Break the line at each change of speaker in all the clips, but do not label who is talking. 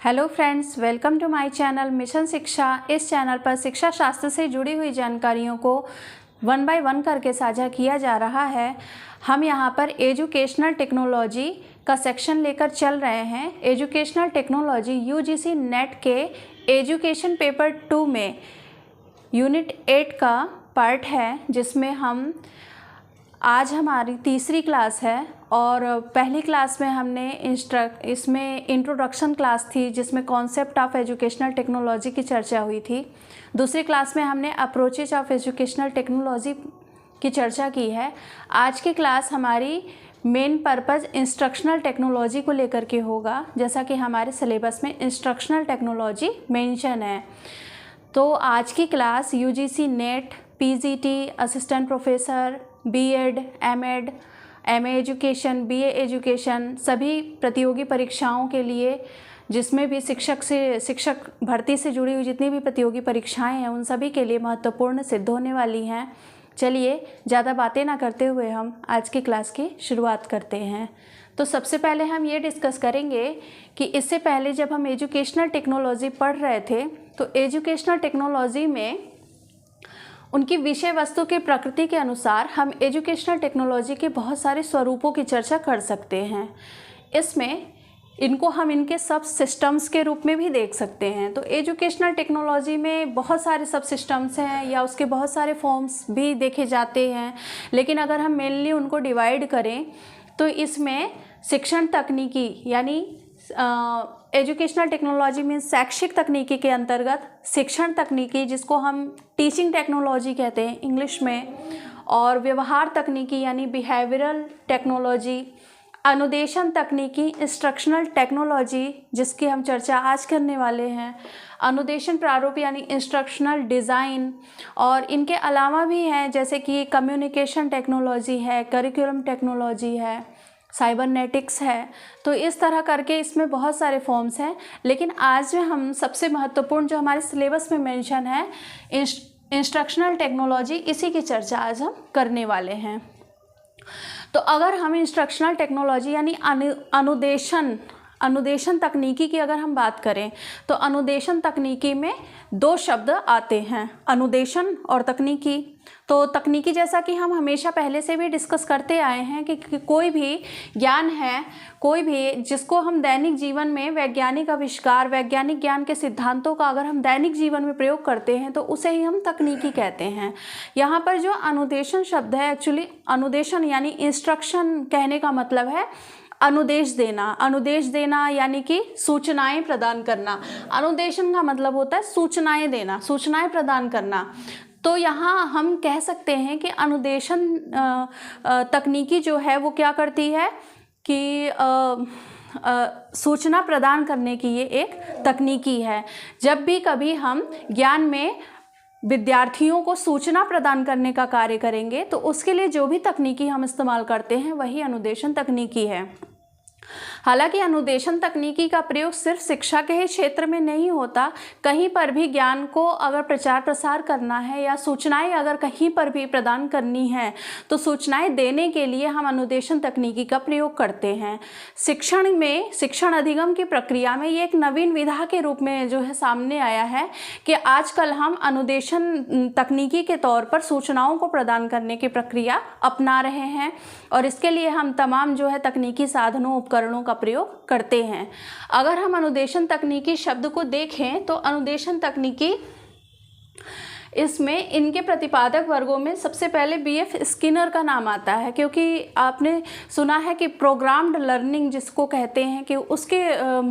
Hello friends, welcome to my channel Mission Shiksha. इस channel पर शिक्षा शास्त्र से जुड़ी हुई जानकारियों को वन बाय वन करके साझा किया जा रहा है। हम यहाँ पर एजुकेशनल टेक्नोलॉजी का सेक्शन लेकर चल रहे हैं। एजुकेशनल टेक्नोलॉजी यूजीसी नेट के एजुकेशन पेपर 2 में यूनिट 8 का पार्ट है, जिसमें हम आज हमारी तीसरी क्लास है और पहली क्लास में हमने इसमें इंट्रोडक्शन क्लास थी, जिसमें कॉन्सेप्ट ऑफ एजुकेशनल टेक्नोलॉजी की चर्चा हुई थी। दूसरी क्लास में हमने अप्रोचेज ऑफ एजुकेशनल टेक्नोलॉजी की चर्चा की है। आज की क्लास हमारी मेन पर्पज़ इंस्ट्रक्शनल टेक्नोलॉजी को लेकर के होगा, जैसा कि हमारे सिलेबस में इंस्ट्रक्शनल टेक्नोलॉजी मेंशन है। तो आज की class UGC NET, PGT, assistant professor, BEd, MEd, MA education, BA education, सभी प्रतियोगी परीक्षाओं के लिए, जिसमें भी शिक्षक भर्ती से जुड़ी हुई जितनी भी प्रतियोगी परीक्षाएं हैं, उन सभी के लिए महत्वपूर्ण सिद्ध होने वाली हैं। चलिए ज़्यादा बातें ना करते हुए हम आज की क्लास की शुरुआत करते हैं। तो सबसे पहले हम ये डिस्कस करेंगे कि इससे पहले जब हम एजुकेशनल टेक्नोलॉजी पढ़ रहे थे, तो एजुकेशनल टेक्नोलॉजी में उनकी विषय वस्तु की प्रकृति के अनुसार हम एजुकेशनल टेक्नोलॉजी के बहुत सारे स्वरूपों की चर्चा कर सकते हैं। इसमें इनको हम इनके सब सिस्टम्स के रूप में भी देख सकते हैं। तो एजुकेशनल टेक्नोलॉजी में बहुत सारे सब सिस्टम्स हैं या उसके बहुत सारे फॉर्म्स भी देखे जाते हैं, लेकिन अगर हम मेनली उनको डिवाइड करें तो इसमें शिक्षण तकनीकी यानी एजुकेशनल टेक्नोलॉजी में शैक्षिक तकनीकी के अंतर्गत शिक्षण तकनीकी, जिसको हम टीचिंग टेक्नोलॉजी कहते हैं इंग्लिश में, और व्यवहार तकनीकी यानी बिहेवियरल टेक्नोलॉजी, अनुदेशन तकनीकी इंस्ट्रक्शनल टेक्नोलॉजी, जिसकी हम चर्चा आज करने वाले हैं, अनुदेशन प्रारूप यानी इंस्ट्रक्शनल डिज़ाइन, और इनके अलावा भी हैं जैसे कि कम्युनिकेशन टेक्नोलॉजी है, करिकुलम टेक्नोलॉजी है, साइबरनेटिक्स है। तो इस तरह करके इसमें बहुत सारे फॉर्म्स हैं, लेकिन आज में हम सबसे महत्वपूर्ण जो हमारे सिलेबस में मेंशन है इंस्ट्रक्शनल टेक्नोलॉजी, इसी की चर्चा आज हम करने वाले हैं। तो अगर हम इंस्ट्रक्शनल टेक्नोलॉजी यानी अनुदेशन तकनीकी की अगर हम बात करें, तो अनुदेशन तकनीकी में दो शब्द आते हैं, अनुदेशन और तकनीकी। तो तकनीकी, जैसा कि हम हमेशा पहले से भी डिस्कस करते आए हैं कि कोई भी ज्ञान है, कोई भी जिसको हम दैनिक जीवन में वैज्ञानिक आविष्कार, वैज्ञानिक ज्ञान के सिद्धांतों का अगर हम दैनिक जीवन में प्रयोग करते हैं तो उसे ही हम तकनीकी कहते हैं। यहाँ पर जो अनुदेशन शब्द है, एक्चुअली अनुदेशन यानी इंस्ट्रक्शन कहने का मतलब है अनुदेश देना यानी कि सूचनाएं प्रदान करना। अनुदेशन का मतलब होता है सूचनाएं देना, सूचनाएं प्रदान करना। तो यहाँ हम कह सकते हैं कि अनुदेशन तकनीकी जो है वो क्या करती है कि सूचना प्रदान करने की ये एक तकनीकी है। जब भी कभी हम ज्ञान में विद्यार्थियों को सूचना प्रदान करने का कार्य करेंगे, तो उसके लिए जो भी तकनीकी हम इस्तेमाल करते हैं वही अनुदेशन तकनीकी है। हालांकि अनुदेशन तकनीकी का प्रयोग सिर्फ शिक्षा के ही क्षेत्र में नहीं होता, कहीं पर भी ज्ञान को अगर प्रचार प्रसार करना है या सूचनाएं अगर कहीं पर भी प्रदान करनी है, तो सूचनाएं देने के लिए हम अनुदेशन तकनीकी का प्रयोग करते हैं। शिक्षण में, शिक्षण अधिगम की प्रक्रिया में ये एक नवीन विधा के रूप में जो है सामने आया है कि आजकल हम अनुदेशन तकनीकी के तौर पर सूचनाओं को प्रदान करने की प्रक्रिया अपना रहे हैं, और इसके लिए हम तमाम जो है तकनीकी साधनों, उपकरणों का प्रयोग करते हैं। अगर हम अनुदेशन तकनीकी शब्द को देखें तो अनुदेशन तकनीकी, इसमें इनके प्रतिपादक वर्गों में सबसे पहले बीएफ स्किनर का नाम आता है, क्योंकि आपने सुना है कि प्रोग्राम्ड लर्निंग जिसको कहते हैं कि उसके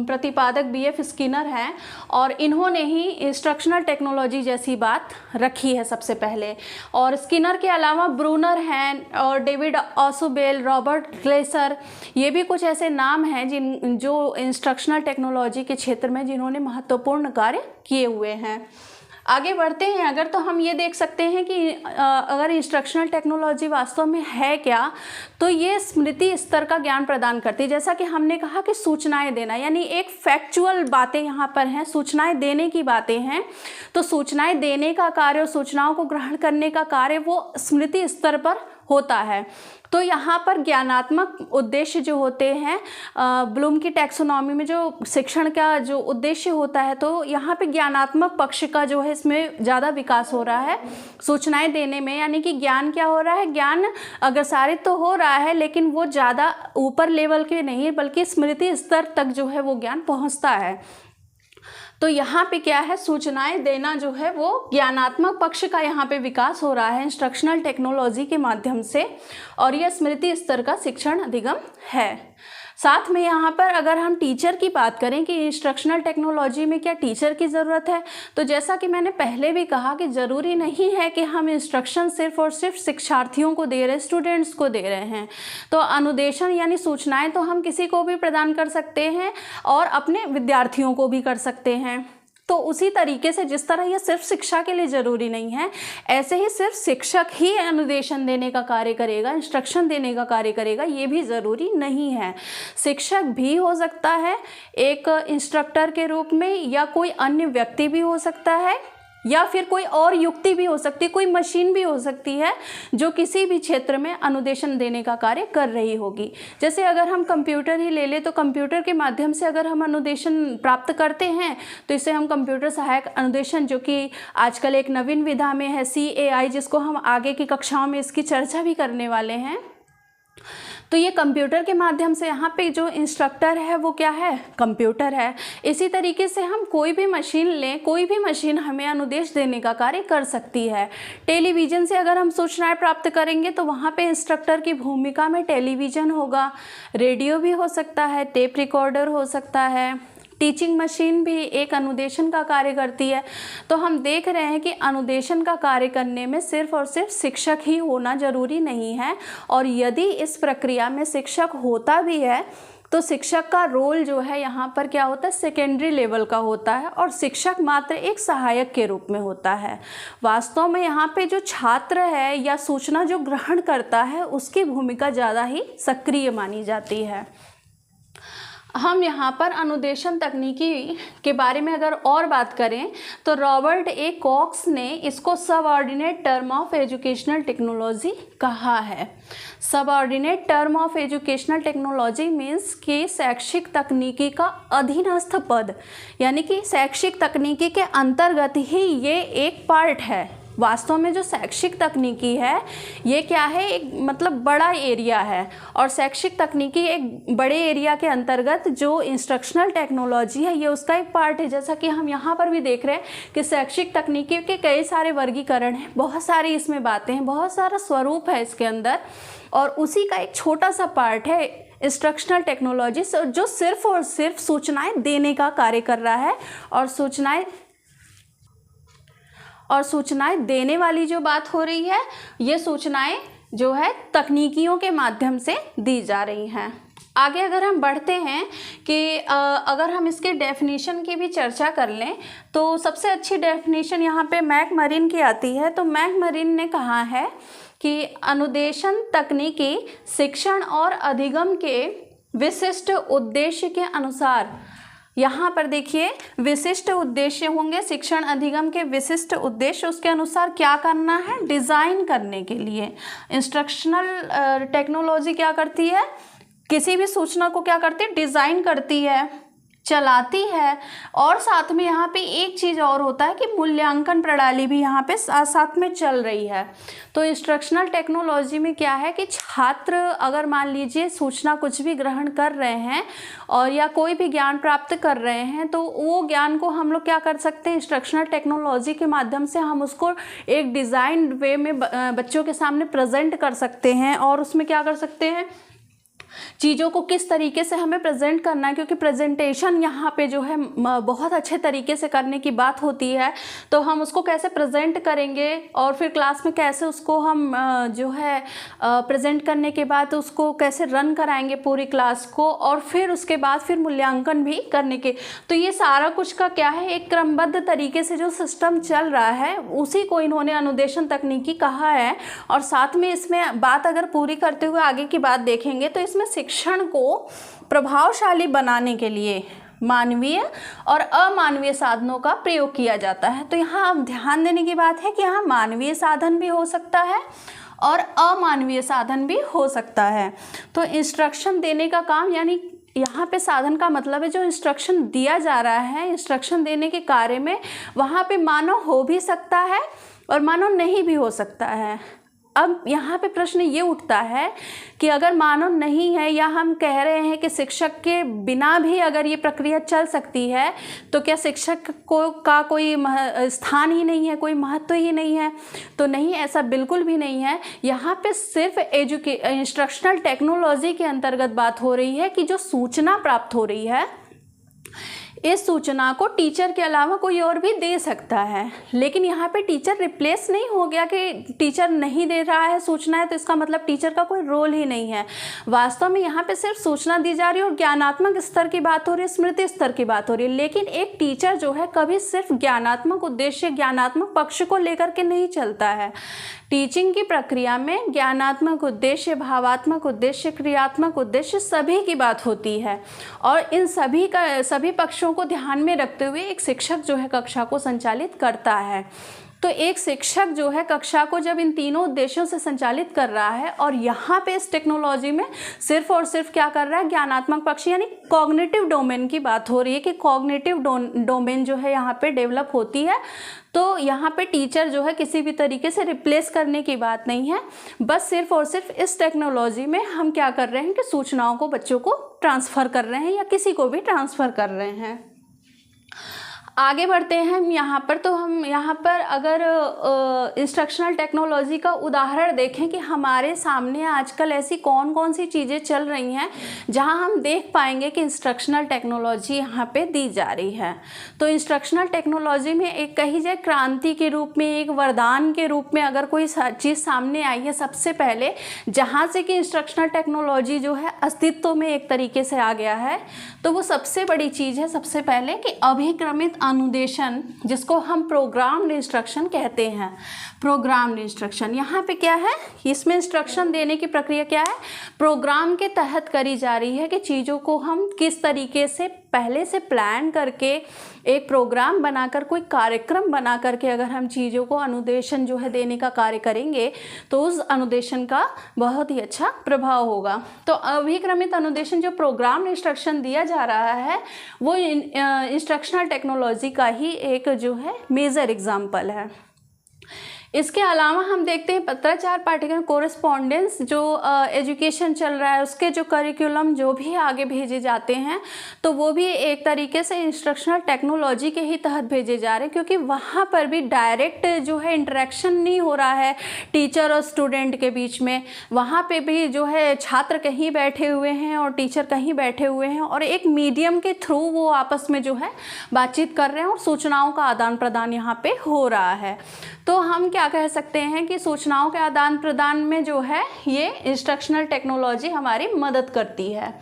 प्रतिपादक बीएफ स्किनर हैं, और इन्होंने ही इंस्ट्रक्शनल टेक्नोलॉजी जैसी बात रखी है सबसे पहले। और स्किनर के अलावा ब्रूनर हैं और डेविड ऑसुबेल, रॉबर्ट ग्लेसर, ये भी कुछ ऐसे नाम हैं जो इंस्ट्रक्शनल टेक्नोलॉजी के क्षेत्र में जिन्होंने महत्वपूर्ण कार्य किए हुए हैं। आगे बढ़ते हैं अगर, तो हम ये देख सकते हैं कि अगर इंस्ट्रक्शनल टेक्नोलॉजी वास्तव में है क्या, तो ये स्मृति स्तर का ज्ञान प्रदान करती है। जैसा कि हमने कहा कि सूचनाएं देना यानी एक फैक्चुअल बातें यहाँ पर हैं, सूचनाएं देने की बातें हैं। तो सूचनाएं देने का कार्य और सूचनाओं को ग्रहण करने का कार्य वो स्मृति स्तर पर होता है। तो यहाँ पर ज्ञानात्मक उद्देश्य जो होते हैं, ब्लूम की टैक्सोनॉमी में जो शिक्षण का जो उद्देश्य होता है, तो यहाँ पे ज्ञानात्मक पक्ष का जो है इसमें ज़्यादा विकास हो रहा है सूचनाएं देने में। यानी कि ज्ञान क्या हो रहा है, ज्ञान अग्रसारित तो हो रहा है लेकिन वो ज़्यादा ऊपर लेवल के नहीं बल्कि स्मृति स्तर तक जो है वो ज्ञान पहुँचता है। तो यहाँ पे क्या है, सूचनाएं देना जो है वो ज्ञानात्मक पक्ष का यहाँ पे विकास हो रहा है इंस्ट्रक्शनल टेक्नोलॉजी के माध्यम से, और यह स्मृति स्तर का शिक्षण अधिगम है। साथ में यहाँ पर अगर हम टीचर की बात करें कि इंस्ट्रक्शनल टेक्नोलॉजी में क्या टीचर की ज़रूरत है, तो जैसा कि मैंने पहले भी कहा कि ज़रूरी नहीं है कि हम इंस्ट्रक्शन सिर्फ और सिर्फ शिक्षार्थियों को दे रहे, स्टूडेंट्स को दे रहे हैं। तो अनुदेशन यानी सूचनाएं तो हम किसी को भी प्रदान कर सकते हैं और अपने विद्यार्थियों को भी कर सकते हैं। तो उसी तरीके से जिस तरह यह सिर्फ शिक्षा के लिए ज़रूरी नहीं है, ऐसे ही सिर्फ शिक्षक ही अनुदेशन देने का कार्य करेगा, इंस्ट्रक्शन देने का कार्य करेगा, ये भी ज़रूरी नहीं है। शिक्षक भी हो सकता है एक इंस्ट्रक्टर के रूप में, या कोई अन्य व्यक्ति भी हो सकता है, या फिर कोई और युक्ति भी हो सकती है, कोई मशीन भी हो सकती है जो किसी भी क्षेत्र में अनुदेशन देने का कार्य कर रही होगी। जैसे अगर हम कंप्यूटर ही ले लें तो कंप्यूटर के माध्यम से अगर हम अनुदेशन प्राप्त करते हैं तो इसे हम कंप्यूटर सहायक अनुदेशन, जो कि आजकल एक नवीन विधा में है CAI, जिसको हम आगे की कक्षाओं में इसकी चर्चा भी करने वाले हैं। तो ये कंप्यूटर के माध्यम से यहाँ पे जो इंस्ट्रक्टर है वो क्या है, कंप्यूटर है। इसी तरीके से हम कोई भी मशीन लें, कोई भी मशीन हमें अनुदेश देने का कार्य कर सकती है। टेलीविज़न से अगर हम सूचनाएं प्राप्त करेंगे तो वहाँ पे इंस्ट्रक्टर की भूमिका में टेलीविज़न होगा, रेडियो भी हो सकता है, टेप रिकॉर्डर हो सकता है, टीचिंग मशीन भी एक अनुदेशन का कार्य करती है। तो हम देख रहे हैं कि अनुदेशन का कार्य करने में सिर्फ और सिर्फ शिक्षक ही होना ज़रूरी नहीं है, और यदि इस प्रक्रिया में शिक्षक होता भी है तो शिक्षक का रोल जो है यहाँ पर क्या होता है, सेकेंडरी लेवल का होता है, और शिक्षक मात्र एक सहायक के रूप में होता है। वास्तव में यहाँ पे जो छात्र है या सूचना जो ग्रहण करता है उसकी भूमिका ज़्यादा ही सक्रिय मानी जाती है। हम यहाँ पर अनुदेशन तकनीकी के बारे में अगर और बात करें तो रॉबर्ट ए कॉक्स ने इसको subordinate term of educational technology कहा है। Subordinate term of educational technology means कि शैक्षिक तकनीकी का अधीनस्थ पद, यानी कि शैक्षिक तकनीकी के अंतर्गत ही ये एक पार्ट है। वास्तव में जो शैक्षिक तकनीकी है ये क्या है, एक मतलब बड़ा एरिया है, और शैक्षिक तकनीकी एक बड़े एरिया के अंतर्गत जो इंस्ट्रक्शनल टेक्नोलॉजी है ये उसका एक पार्ट है। जैसा कि हम यहाँ पर भी देख रहे हैं कि शैक्षिक तकनीकी के कई सारे वर्गीकरण हैं, बहुत सारी इसमें बातें हैं, बहुत सारा स्वरूप है इसके अंदर, और उसी का एक छोटा सा पार्ट है इंस्ट्रक्शनल टेक्नोलॉजी, जो सिर्फ और सिर्फ सूचनाएँ देने का कार्य कर रहा है। और सूचनाएं देने वाली जो बात हो रही है, ये सूचनाएं जो है तकनीकियों के माध्यम से दी जा रही हैं। आगे अगर हम बढ़ते हैं कि अगर हम इसके डेफिनेशन की भी चर्चा कर लें तो सबसे अच्छी डेफिनेशन यहाँ पे मैकमरीन की आती है। तो मैकमरीन ने कहा है कि अनुदेशन तकनीकी शिक्षण और अधिगम के विशिष्ट उद्देश्य के अनुसार, यहाँ पर देखिए विशिष्ट उद्देश्य होंगे, शिक्षण अधिगम के विशिष्ट उद्देश्य, उसके अनुसार क्या करना है, डिज़ाइन करने के लिए। इंस्ट्रक्शनल टेक्नोलॉजी क्या करती है, किसी भी सूचना को क्या करती है, डिज़ाइन करती है, चलाती है, और साथ में यहाँ पे एक चीज़ और होता है कि मूल्यांकन प्रणाली भी यहाँ पे साथ साथ में चल रही है। तो इंस्ट्रक्शनल टेक्नोलॉजी में क्या है कि छात्र अगर मान लीजिए सूचना कुछ भी ग्रहण कर रहे हैं और या कोई भी ज्ञान प्राप्त कर रहे हैं, तो वो ज्ञान को हम लोग क्या कर सकते हैं, इंस्ट्रक्शनल टेक्नोलॉजी के माध्यम से हम उसको एक डिज़ाइन वे में बच्चों के सामने प्रेजेंट कर सकते हैं, और उसमें क्या कर सकते हैं, चीज़ों को किस तरीके से हमें प्रेजेंट करना है, क्योंकि प्रेजेंटेशन यहाँ पे जो है बहुत अच्छे तरीके से करने की बात होती है। तो हम उसको कैसे प्रेजेंट करेंगे और फिर क्लास में कैसे उसको हम जो है प्रेजेंट करने के बाद उसको कैसे रन कराएंगे पूरी क्लास को, और फिर उसके बाद फिर मूल्यांकन भी करने के। तो ये सारा कुछ का क्या है, एक क्रमबद्ध तरीके से जो सिस्टम चल रहा है उसी को इन्होंने अनुदेशन तकनीकी कहा है। और साथ में इसमें बात अगर पूरी करते हुए आगे की बात देखेंगे तो इसमें शिक्षण को प्रभावशाली बनाने के लिए मानवीय और अमानवीय साधनों का प्रयोग किया जाता है। तो यहाँ अब ध्यान देने की बात है कि यहाँ मानवीय साधन भी हो सकता है और अमानवीय साधन भी हो सकता है। तो इंस्ट्रक्शन देने का काम, यानी यहाँ पे साधन का मतलब है जो इंस्ट्रक्शन दिया जा रहा है, इंस्ट्रक्शन देने के कार्य में वहाँ पे मानव हो भी सकता है और मानव नहीं भी हो सकता है। अब यहाँ पे प्रश्न ये उठता है कि अगर मानव नहीं है, या हम कह रहे हैं कि शिक्षक के बिना भी अगर ये प्रक्रिया चल सकती है, तो क्या शिक्षक का कोई स्थान ही नहीं है, कोई महत्व ही नहीं है? तो नहीं, ऐसा बिल्कुल भी नहीं है। यहाँ पे सिर्फ इंस्ट्रक्शनल टेक्नोलॉजी के अंतर्गत बात हो रही है कि जो सूचना प्राप्त हो रही है, इस सूचना को टीचर के अलावा कोई और भी दे सकता है। लेकिन यहाँ पे टीचर रिप्लेस नहीं हो गया कि टीचर नहीं दे रहा है सूचनाएं तो इसका मतलब टीचर का कोई रोल ही नहीं है। वास्तव में यहाँ पे सिर्फ सूचना दी जा रही है और ज्ञानात्मक स्तर की बात हो रही है, स्मृति स्तर की बात हो रही है। लेकिन एक टीचर जो है कभी सिर्फ ज्ञानात्मक उद्देश्य, ज्ञानात्मक पक्ष को लेकर के नहीं चलता है। टीचिंग की प्रक्रिया में ज्ञानात्मक उद्देश्य, भावात्मक उद्देश्य, क्रियात्मक उद्देश्य सभी की बात होती है और इन सभी पक्षों को ध्यान में रखते हुए एक शिक्षक जो है कक्षा को संचालित करता है। तो एक शिक्षक जो है कक्षा को जब इन तीनों उद्देश्यों से संचालित कर रहा है और यहाँ पे इस टेक्नोलॉजी में सिर्फ और सिर्फ क्या कर रहा है, ज्ञानात्मक पक्ष यानी कॉग्निटिव डोमेन की बात हो रही है कि कॉग्निटिव डोमेन जो है यहाँ पे डेवलप होती है। तो यहाँ पे टीचर जो है किसी भी तरीके से रिप्लेस करने की बात नहीं है, बस सिर्फ और सिर्फ इस टेक्नोलॉजी में हम क्या कर रहे हैं कि सूचनाओं को बच्चों को ट्रांसफ़र कर रहे हैं या किसी को भी ट्रांसफ़र कर रहे हैं। आगे बढ़ते हैं हम यहाँ पर। तो हम यहाँ पर अगर इंस्ट्रक्शनल टेक्नोलॉजी का उदाहरण देखें कि हमारे सामने आजकल ऐसी कौन कौन सी चीज़ें चल रही हैं जहाँ हम देख पाएंगे कि इंस्ट्रक्शनल टेक्नोलॉजी यहाँ पे दी जा रही है। तो इंस्ट्रक्शनल टेक्नोलॉजी में एक कही जाए क्रांति के रूप में, एक वरदान के रूप में अगर कोई चीज़ सामने आई है सबसे पहले, जहाँ से कि इंस्ट्रक्शनल टेक्नोलॉजी जो है अस्तित्व में एक तरीके से आ गया है, तो वो सबसे बड़ी चीज़ है सबसे पहले कि अभिक्रमित अनुदेशन, जिसको हम प्रोग्राम्ड इंस्ट्रक्शन कहते हैं। प्रोग्राम्ड इंस्ट्रक्शन यहाँ पे क्या है, इसमें इंस्ट्रक्शन देने की प्रक्रिया क्या है, प्रोग्राम के तहत करी जा रही है कि चीज़ों को हम किस तरीके से पहले से प्लान करके एक प्रोग्राम बनाकर, कोई कार्यक्रम बना करके अगर हम चीज़ों को अनुदेशन जो है देने का कार्य करेंगे तो उस अनुदेशन का बहुत ही अच्छा प्रभाव होगा। तो अभिक्रमित अनुदेशन जो प्रोग्राम इंस्ट्रक्शन दिया जा रहा है वो इंस्ट्रक्शनल टेक्नोलॉजी का ही एक जो है मेजर एग्जाम्पल है। इसके अलावा हम देखते हैं पत्राचार पाठ्यक्रम, कोरेस्पॉन्डेंस जो एजुकेशन चल रहा है उसके जो करिकुलम जो भी आगे भेजे जाते हैं तो वो भी एक तरीके से इंस्ट्रक्शनल टेक्नोलॉजी के ही तहत भेजे जा रहे हैं, क्योंकि वहाँ पर भी डायरेक्ट जो है इंटरेक्शन नहीं हो रहा है टीचर और स्टूडेंट के बीच में। वहाँ पे भी जो है छात्र कहीं बैठे हुए हैं और टीचर कहीं बैठे हुए हैं और एक मीडियम के थ्रू वो आपस में जो है बातचीत कर रहे हैं और सूचनाओं का आदान प्रदान यहाँ पे हो रहा है। तो हम क्या कह सकते हैं कि सूचनाओं के आदान प्रदान में जो है ये इंस्ट्रक्शनल टेक्नोलॉजी हमारी मदद करती है।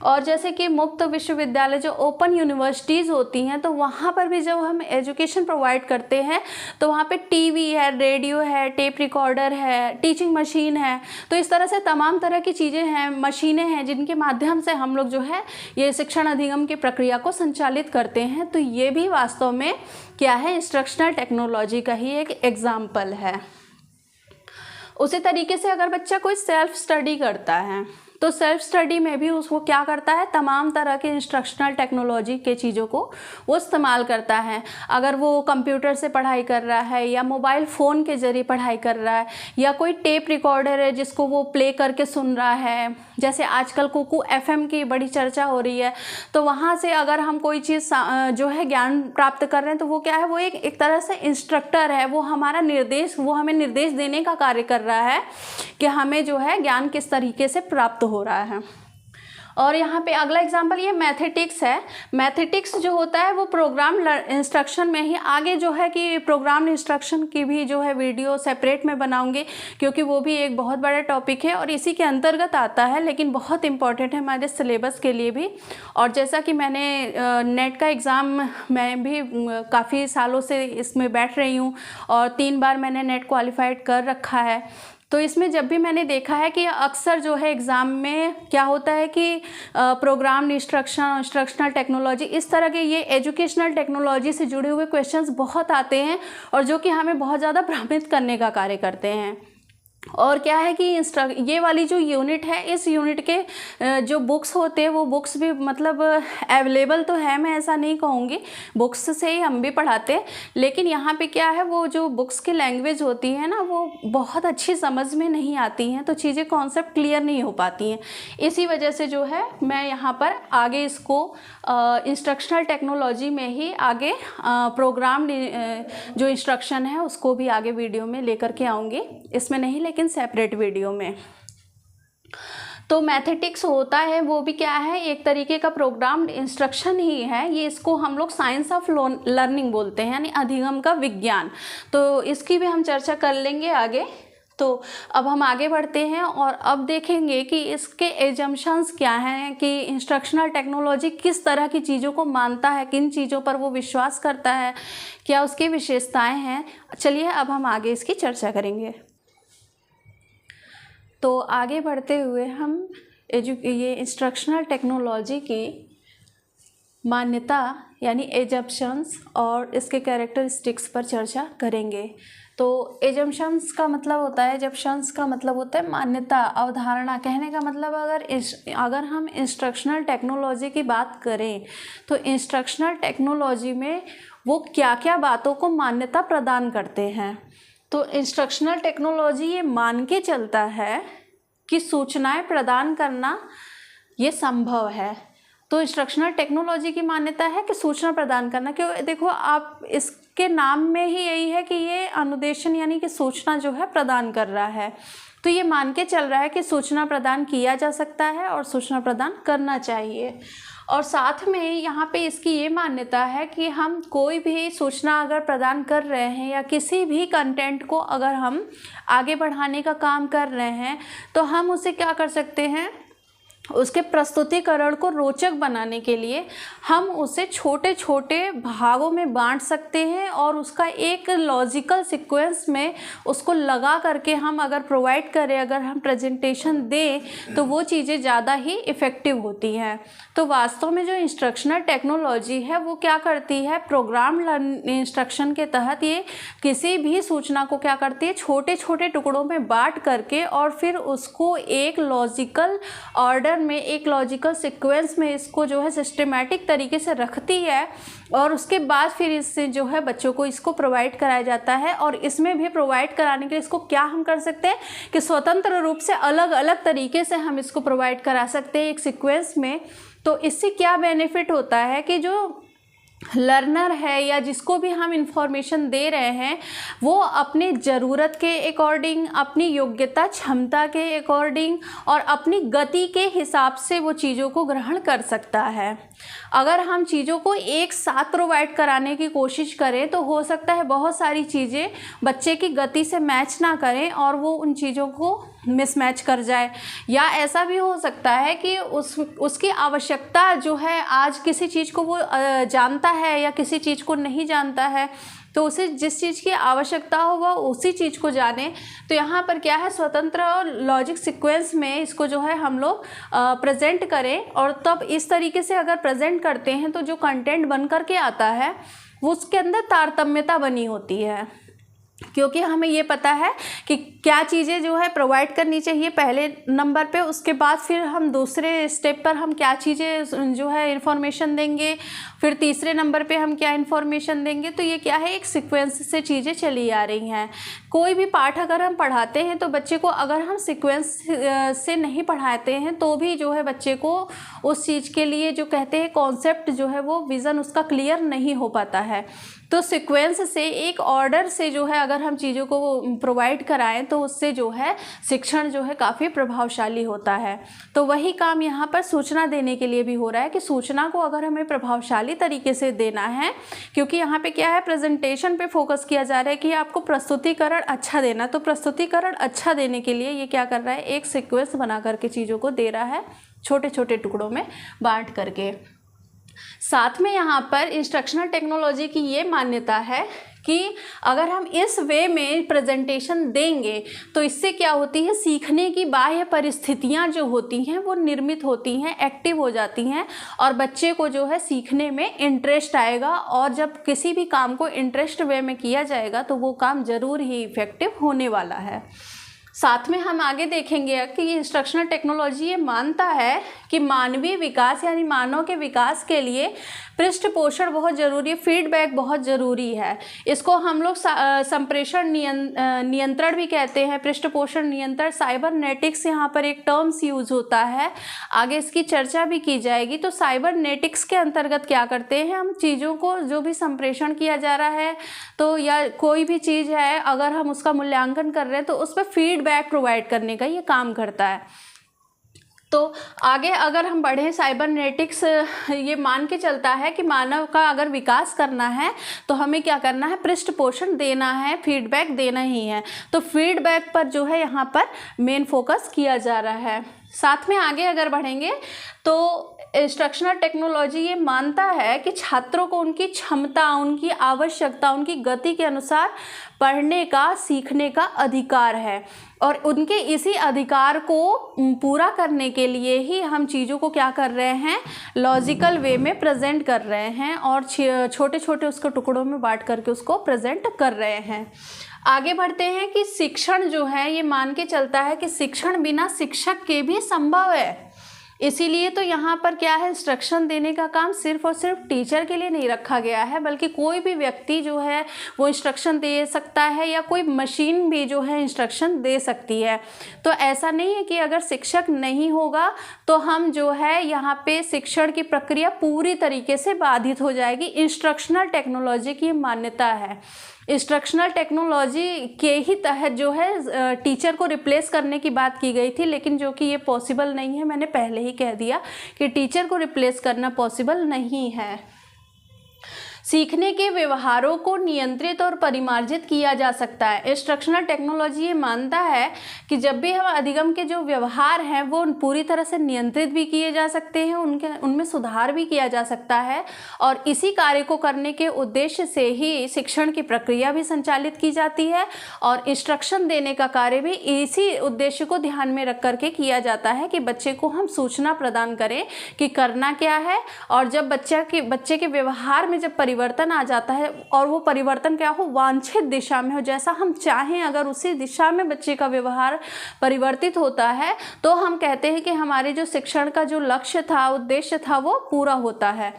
और जैसे कि मुक्त विश्वविद्यालय जो ओपन यूनिवर्सिटीज़ होती हैं तो वहाँ पर भी जब हम एजुकेशन प्रोवाइड करते हैं तो वहाँ पे टीवी है, रेडियो है, टेप रिकॉर्डर है, टीचिंग मशीन है, तो इस तरह से तमाम तरह की चीज़ें हैं, मशीनें हैं जिनके माध्यम से हम लोग जो है ये शिक्षण अधिगम की प्रक्रिया को संचालित करते हैं। तो ये भी वास्तव में क्या है, इंस्ट्रक्शनल टेक्नोलॉजी का ही एक एग्जाम्पल है। उसी तरीके से अगर बच्चा कोई सेल्फ स्टडी करता है तो सेल्फ स्टडी में भी उसको क्या करता है, तमाम तरह के इंस्ट्रक्शनल टेक्नोलॉजी के चीज़ों को वो इस्तेमाल करता है। अगर वो कंप्यूटर से पढ़ाई कर रहा है या मोबाइल फ़ोन के ज़रिए पढ़ाई कर रहा है या कोई टेप रिकॉर्डर है जिसको वो प्ले करके सुन रहा है, जैसे आजकल कुकू FM की बड़ी चर्चा हो रही है, तो वहाँ से अगर हम कोई चीज़ जो है ज्ञान प्राप्त कर रहे हैं तो वो क्या है, वो एक तरह से इंस्ट्रक्टर है, वो हमारा निर्देश, वो हमें निर्देश देने का कार्य कर रहा है कि हमें जो है ज्ञान किस तरीके से प्राप्त हो रहा है। और यहाँ पे अगला एग्जांपल ये मैथेटिक्स है। मैथेटिक्स जो होता है वो प्रोग्राम इंस्ट्रक्शन में ही, आगे जो है कि प्रोग्राम इंस्ट्रक्शन की भी जो है वीडियो सेपरेट में बनाऊंगी क्योंकि वो भी एक बहुत बड़ा टॉपिक है और इसी के अंतर्गत आता है, लेकिन बहुत इंपॉर्टेंट है हमारे सिलेबस के लिए भी। और जैसा कि मैंने नेट का एग्ज़ाम मैं भी काफ़ी सालों से इसमें बैठ रही हूँ और 3 बार मैंने नेट क्वालिफाइड कर रखा है, तो इसमें जब भी मैंने देखा है कि अक्सर जो है एग्ज़ाम में क्या होता है कि प्रोग्राम इंस्ट्रक्शनल टेक्नोलॉजी, इस तरह के ये एजुकेशनल टेक्नोलॉजी से जुड़े हुए क्वेश्चंस बहुत आते हैं और जो कि हमें बहुत ज़्यादा भ्रमित करने का कार्य करते हैं। और क्या है कि ये वाली जो यूनिट है, इस यूनिट के जो बुक्स होते हैं वो बुक्स भी मतलब अवेलेबल तो है, मैं ऐसा नहीं कहूँगी, बुक्स से ही हम भी पढ़ाते हैं, लेकिन यहाँ पे क्या है वो जो बुक्स की लैंग्वेज होती है ना वो बहुत अच्छी समझ में नहीं आती हैं, तो चीज़ें कॉन्सेप्ट क्लियर नहीं हो पाती हैं। इसी वजह से जो है मैं यहाँ पर आगे इसको इंस्ट्रक्शनल टेक्नोलॉजी में ही आगे प्रोग्राम जो इंस्ट्रक्शन है उसको भी आगे वीडियो में लेकर के आऊँगी, इसमें नहीं लेकिन सेपरेट वीडियो में। तो मैथेटिक्स होता है वो भी क्या है, एक तरीके का प्रोग्राम इंस्ट्रक्शन ही है, ये इसको हम लोग साइंस ऑफ लर्निंग बोलते हैं, यानी अधिगम का विज्ञान। तो इसकी भी हम चर्चा कर लेंगे आगे। तो अब हम आगे बढ़ते हैं और अब देखेंगे कि इसके एजम्पशंस क्या हैं, कि इंस्ट्रक्शनल टेक्नोलॉजी किस तरह की चीज़ों को मानता है, किन चीज़ों पर वो विश्वास करता है, क्या उसकी विशेषताएं हैं। चलिए अब हम आगे इसकी चर्चा करेंगे। तो आगे बढ़ते हुए हम ये इंस्ट्रक्शनल टेक्नोलॉजी की मान्यता यानी एजम्पशंस और इसके कैरेक्टरिस्टिक्स पर चर्चा करेंगे। तो एजम्पशंस का मतलब होता है, एजम्पशंस का मतलब होता है मान्यता, अवधारणा। कहने का मतलब अगर हम इंस्ट्रक्शनल टेक्नोलॉजी की बात करें तो इंस्ट्रक्शनल टेक्नोलॉजी में वो क्या क्या बातों को मान्यता प्रदान करते हैं। तो इंस्ट्रक्शनल टेक्नोलॉजी ये मान के चलता है कि सूचनाएं प्रदान करना ये संभव है। तो इंस्ट्रक्शनल टेक्नोलॉजी की मान्यता है कि सूचना प्रदान करना, क्यों देखो आप इसके नाम में ही यही है कि ये अनुदेशन यानी कि सूचना जो है प्रदान कर रहा है। तो ये मान के चल रहा है कि सूचना प्रदान किया जा सकता है और सूचना प्रदान करना चाहिए। और साथ में यहाँ पे इसकी ये मान्यता है कि हम कोई भी सूचना अगर प्रदान कर रहे हैं या किसी भी कंटेंट को अगर हम आगे बढ़ाने का काम कर रहे हैं तो हम उसे क्या कर सकते हैं, उसके प्रस्तुतिकरण को रोचक बनाने के लिए हम उसे छोटे छोटे भागों में बांट सकते हैं और उसका एक लॉजिकल सीक्वेंस में उसको लगा करके हम अगर प्रोवाइड करें, अगर हम प्रेजेंटेशन दें तो वो चीज़ें ज़्यादा ही इफ़ेक्टिव होती हैं। तो वास्तव में जो इंस्ट्रक्शनल टेक्नोलॉजी है वो क्या करती है, प्रोग्राम इंस्ट्रक्शन के तहत ये किसी भी सूचना को क्या करती है, छोटे छोटे टुकड़ों में बांट करके और फिर उसको एक लॉजिकल ऑर्डर में, एक लॉजिकल सीक्वेंस में इसको जो है सिस्टमेटिक तरीके से रखती है और उसके बाद फिर इससे जो है बच्चों को इसको प्रोवाइड कराया जाता है। और इसमें भी प्रोवाइड कराने के लिए इसको क्या हम कर सकते हैं कि स्वतंत्र रूप से अलग अलग तरीके से हम इसको प्रोवाइड करा सकते हैं एक सीक्वेंस में। तो इससे क्या बेनिफिट होता है कि जो लर्नर है या जिसको भी हम इंफॉर्मेशन दे रहे हैं वो अपने ज़रूरत के अकॉर्डिंग, अपनी योग्यता क्षमता के अकॉर्डिंग और अपनी गति के हिसाब से वो चीज़ों को ग्रहण कर सकता है। अगर हम चीज़ों को एक साथ प्रोवाइड कराने की कोशिश करें तो हो सकता है बहुत सारी चीज़ें बच्चे की गति से मैच ना करें और वो उन चीज़ों को मिसमैच कर जाए, या ऐसा भी हो सकता है कि उसकी आवश्यकता जो है आज किसी चीज़ को वो जानता है या किसी चीज़ को नहीं जानता है, तो उसे जिस चीज़ की आवश्यकता हो वह उसी चीज़ को जाने। तो यहाँ पर क्या है, स्वतंत्र और लॉजिक सीक्वेंस में इसको जो है हम लोग प्रेजेंट करें और तब इस तरीके से अगर प्रेजेंट करते हैं तो जो कंटेंट बन कर के आता है वो उसके अंदर तारतम्यता बनी होती है, क्योंकि हमें ये पता है कि क्या चीज़ें जो है प्रोवाइड करनी चाहिए पहले नंबर पे, उसके बाद फिर हम दूसरे स्टेप पर हम क्या चीज़ें जो है इन्फॉर्मेशन देंगे, फिर तीसरे नंबर पे हम क्या इन्फॉर्मेशन देंगे। तो ये क्या है, एक सीक्वेंस से चीज़ें चली आ रही हैं। कोई भी पाठ अगर हम पढ़ाते हैं तो बच्चे को अगर हम सीक्वेंस से नहीं पढ़ाते हैं तो भी जो है बच्चे को उस चीज़ के लिए जो कहते हैं कॉन्सेप्ट जो है वो विज़न उसका क्लियर नहीं हो पाता है। तो सीक्वेंस से, एक ऑर्डर से जो है अगर हम चीज़ों को प्रोवाइड कराएं तो उससे जो है शिक्षण जो है काफ़ी प्रभावशाली होता है। तो वही काम यहाँ पर सूचना देने के लिए भी हो रहा है कि सूचना को अगर हमें प्रभावशाली तरीके से देना है, क्योंकि यहाँ पे क्या है, प्रेजेंटेशन पे फोकस किया जा रहा है कि आपको प्रस्तुतिकरण अच्छा देना। तो प्रस्तुतिकरण अच्छा देने के लिए ये क्या कर रहा है, एक सीक्वेंस बना करके चीज़ों को दे रहा है छोटे छोटे टुकड़ों में बांट करके। साथ में यहाँ पर इंस्ट्रक्शनल टेक्नोलॉजी की ये मान्यता है कि अगर हम इस वे में प्रेजेंटेशन देंगे तो इससे क्या होती है, सीखने की बाह्य परिस्थितियाँ जो होती हैं वो निर्मित होती हैं, एक्टिव हो जाती हैं और बच्चे को जो है सीखने में इंटरेस्ट आएगा। और जब किसी भी काम को इंटरेस्ट वे में किया जाएगा तो वो काम ज़रूर ही इफ़ेक्टिव होने वाला है। साथ में हम आगे देखेंगे कि इंस्ट्रक्शनल टेक्नोलॉजी ये मानता है कि मानवीय विकास यानी मानव के विकास के लिए पृष्ठपोषण बहुत ज़रूरी है, फीडबैक बहुत ज़रूरी है। इसको हम लोग संप्रेषण नियंत्रण भी कहते हैं, पृष्ठपोषण नियंत्रण, साइबरनेटिक्स यहाँ पर एक टर्म्स यूज होता है, आगे इसकी चर्चा भी की जाएगी। तो साइबरनेटिक्स के अंतर्गत क्या करते हैं, हम चीज़ों को जो भी संप्रेषण किया जा रहा है तो या कोई भी चीज़ है अगर हम उसका मूल्यांकन कर रहे हैं तो उस पर फीडबैक प्रोवाइड करने का ये काम करता है। तो आगे अगर हम बढ़ें, साइबरनेटिक्स ये मान के चलता है कि मानव का अगर विकास करना है तो हमें क्या करना है, पृष्ठपोषण देना है, फीडबैक देना ही है। तो फीडबैक पर जो है यहाँ पर मेन फोकस किया जा रहा है। साथ में आगे अगर बढ़ेंगे तो इंस्ट्रक्शनल टेक्नोलॉजी ये मानता है कि छात्रों को उनकी क्षमता, उनकी आवश्यकता, उनकी गति के अनुसार पढ़ने का, सीखने का अधिकार है और उनके इसी अधिकार को पूरा करने के लिए ही हम चीज़ों को क्या कर रहे हैं, लॉजिकल वे में प्रेजेंट कर रहे हैं और छोटे छोटे उसको टुकड़ों में बांट करके उसको प्रेजेंट कर रहे हैं। आगे बढ़ते हैं कि शिक्षण जो है ये मान के चलता है कि शिक्षण बिना शिक्षक के भी संभव है। इसीलिए तो यहाँ पर क्या है, इंस्ट्रक्शन देने का काम सिर्फ और सिर्फ टीचर के लिए नहीं रखा गया है, बल्कि कोई भी व्यक्ति जो है वो इंस्ट्रक्शन दे सकता है या कोई मशीन भी जो है इंस्ट्रक्शन दे सकती है। तो ऐसा नहीं है कि अगर शिक्षक नहीं होगा तो हम जो है यहाँ पे शिक्षण की प्रक्रिया पूरी तरीके से बाधित हो जाएगी। इंस्ट्रक्शनल टेक्नोलॉजी की मान्यता है। इंस्ट्रक्शनल टेक्नोलॉजी के ही तहत जो है टीचर को रिप्लेस करने की बात की गई थी, लेकिन जो कि ये पॉसिबल नहीं है। मैंने पहले ही कह दिया कि टीचर को रिप्लेस करना पॉसिबल नहीं है। सीखने के व्यवहारों को नियंत्रित और परिमार्जित किया जा सकता है। इंस्ट्रक्शनल टेक्नोलॉजी ये मानता है कि जब भी हम अधिगम के जो व्यवहार हैं वो पूरी तरह से नियंत्रित भी किए जा सकते हैं, उनमें सुधार भी किया जा सकता है और इसी कार्य को करने के उद्देश्य से ही शिक्षण की प्रक्रिया भी संचालित की जाती है और इंस्ट्रक्शन देने का कार्य भी इसी उद्देश्य को ध्यान में रख करके किया जाता है कि बच्चे को हम सूचना प्रदान करें कि करना क्या है। और जब बच्चे के व्यवहार में जब परिवर्तन आ जाता है और वो परिवर्तन क्या हो, वांछित दिशा में हो, जैसा हम चाहें अगर उसी दिशा में बच्चे का व्यवहार परिवर्तित होता है तो हम कहते हैं कि हमारे जो शिक्षण का जो लक्ष्य था, उद्देश्य था, वो पूरा होता है।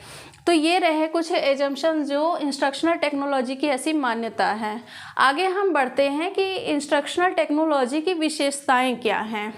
तो ये रहे कुछ एजम्पशन जो इंस्ट्रक्शनल टेक्नोलॉजी की ऐसी मान्यता है। आगे हम बढ़ते हैं कि इंस्ट्रक्शनल टेक्नोलॉजी की विशेषताएं क्या हैं,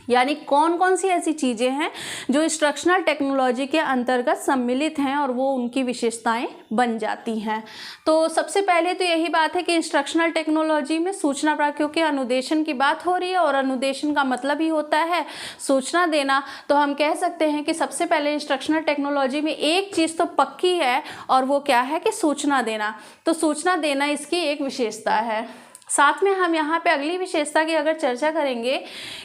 यानी कौन कौन सी ऐसी चीज़ें हैं जो इंस्ट्रक्शनल टेक्नोलॉजी के अंतर्गत सम्मिलित हैं और वो उनकी विशेषताएं बन जाती हैं। तो सबसे पहले तो यही बात है कि इंस्ट्रक्शनल टेक्नोलॉजी में सूचना प्राप्त, क्योंकि अनुदेशन की बात हो रही है और अनुदेशन का मतलब ही होता है सूचना देना, तो हम कह सकते हैं कि सबसे पहले इंस्ट्रक्शनल टेक्नोलॉजी में एक चीज़ तो पक्की है और वो क्या है कि सूचना देना। तो सूचना देना इसकी एक विशेषता है। साथ में हम यहाँ पे अगली विशेषता की अगर चर्चा करेंगे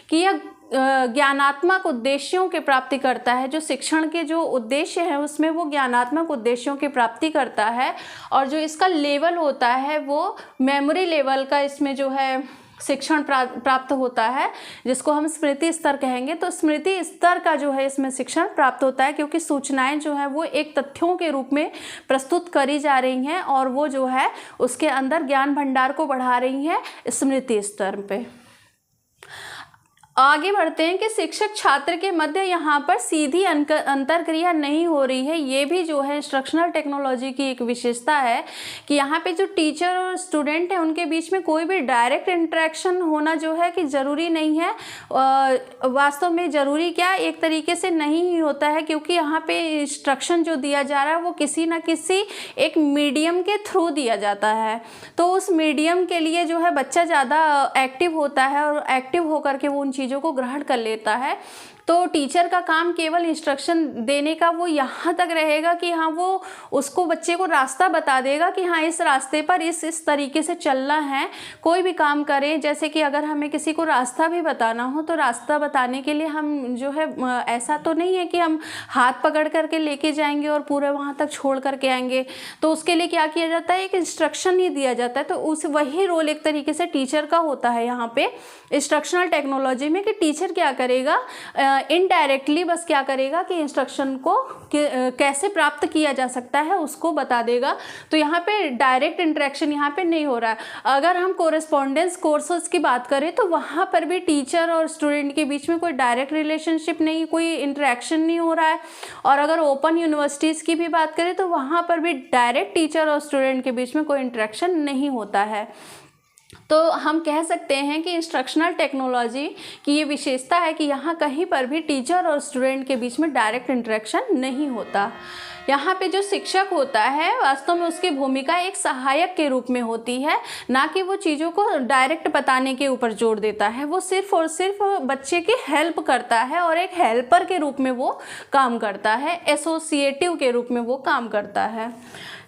कि यह ज्ञानात्मक उद्देश्यों की प्राप्ति करता है। जो शिक्षण के जो उद्देश्य है उसमें वो ज्ञानात्मक उद्देश्यों की प्राप्ति करता है और जो इसका लेवल होता है वो मेमोरी लेवल का इसमें जो है शिक्षण प्राप्त होता है, जिसको हम स्मृति स्तर कहेंगे। तो स्मृति स्तर का जो है इसमें शिक्षण प्राप्त होता है, क्योंकि सूचनाएं जो है वो एक तथ्यों के रूप में प्रस्तुत करी जा रही हैं और वो जो है उसके अंदर ज्ञान भंडार को बढ़ा रही हैं स्मृति स्तर पे। आगे बढ़ते हैं कि शिक्षक छात्र के मध्य यहाँ पर सीधी अंतरक्रिया नहीं हो रही है। ये भी जो है इंस्ट्रक्शनल टेक्नोलॉजी की एक विशेषता है कि यहाँ पे जो टीचर और स्टूडेंट है उनके बीच में कोई भी डायरेक्ट इंटरेक्शन होना जो है कि ज़रूरी नहीं है। वास्तव में ज़रूरी क्या, एक तरीके से नहीं ही होता है, क्योंकि यहाँ पे इंस्ट्रक्शन जो दिया जा रहा है वो किसी न किसी एक मीडियम के थ्रू दिया जाता है। तो उस मीडियम के लिए जो है बच्चा ज़्यादा एक्टिव होता है और एक्टिव होकर के वो उन चीज़ों को ग्रहण कर लेता है। तो टीचर का काम केवल इंस्ट्रक्शन देने का वो यहाँ तक रहेगा कि हाँ वो उसको बच्चे को रास्ता बता देगा कि हाँ इस रास्ते पर इस तरीके से चलना है। कोई भी काम करें, जैसे कि अगर हमें किसी को रास्ता भी बताना हो तो रास्ता बताने के लिए हम जो है ऐसा तो नहीं है कि हम हाथ पकड़ करके लेके जाएंगे और पूरे वहाँ तक छोड़ करके आएंगे। तो उसके लिए क्या किया जाता है, एक इंस्ट्रक्शन ही दिया जाता है। तो उस वही रोल एक तरीके से टीचर का होता है यहाँ पे इंस्ट्रक्शनल टेक्नोलॉजी में, कि टीचर क्या करेगा, इनडायरेक्टली बस क्या करेगा कि इंस्ट्रक्शन को कैसे प्राप्त किया जा सकता है उसको बता देगा। तो यहाँ पे डायरेक्ट इंटरेक्शन यहाँ पे नहीं हो रहा है। अगर हम कोरेस्पॉन्डेंस कोर्सेज की बात करें तो वहाँ पर भी टीचर और स्टूडेंट के बीच में कोई डायरेक्ट रिलेशनशिप नहीं, कोई इंटरेक्शन नहीं हो रहा है। और अगर ओपन यूनिवर्सिटीज़ की भी बात करें तो वहाँ पर भी डायरेक्ट टीचर और स्टूडेंट के बीच में कोई इंटरेक्शन नहीं होता है। तो हम कह सकते हैं कि इंस्ट्रक्शनल टेक्नोलॉजी की ये विशेषता है कि यहाँ कहीं पर भी टीचर और स्टूडेंट के बीच में डायरेक्ट इंटरेक्शन नहीं होता। यहाँ पे जो शिक्षक होता है वास्तव में उसकी भूमिका एक सहायक के रूप में होती है, ना कि वो चीज़ों को डायरेक्ट बताने के ऊपर जोर देता है। वो सिर्फ और सिर्फ बच्चे की हेल्प करता है और एक हेल्पर के रूप में वो काम करता है, एसोसिएटिव के रूप में वो काम करता है।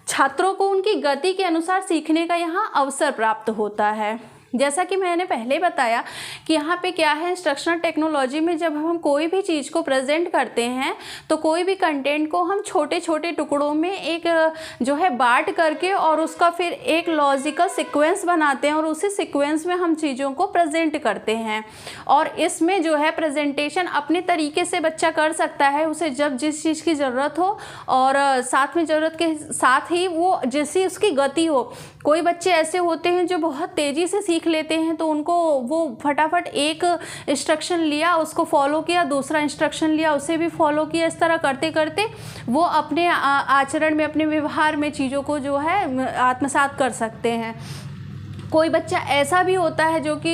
छात्रों को उनकी गति के अनुसार सीखने का यहाँ अवसर प्राप्त होता है। जैसा कि मैंने पहले बताया कि यहाँ पे क्या है, इंस्ट्रक्शनल टेक्नोलॉजी में जब हम कोई भी चीज़ को प्रेजेंट करते हैं तो कोई भी कंटेंट को हम छोटे छोटे टुकड़ों में एक जो है बांट करके और उसका फिर एक लॉजिकल सीक्वेंस बनाते हैं और उसी सीक्वेंस में हम चीज़ों को प्रेजेंट करते हैं। और इसमें जो है प्रेजेंटेशन अपने तरीके से बच्चा कर सकता है, उसे जब जिस चीज़ की ज़रूरत हो और साथ में ज़रूरत के साथ ही वो जैसी उसकी गति हो। कोई बच्चे ऐसे होते हैं जो बहुत तेज़ी से सीख लेते हैं, तो उनको वो फटाफट एक इंस्ट्रक्शन लिया उसको फॉलो किया, दूसरा इंस्ट्रक्शन लिया उसे भी फॉलो किया, इस तरह करते करते वो अपने आचरण में, अपने व्यवहार में चीज़ों को जो है आत्मसात कर सकते हैं। कोई बच्चा ऐसा भी होता है जो कि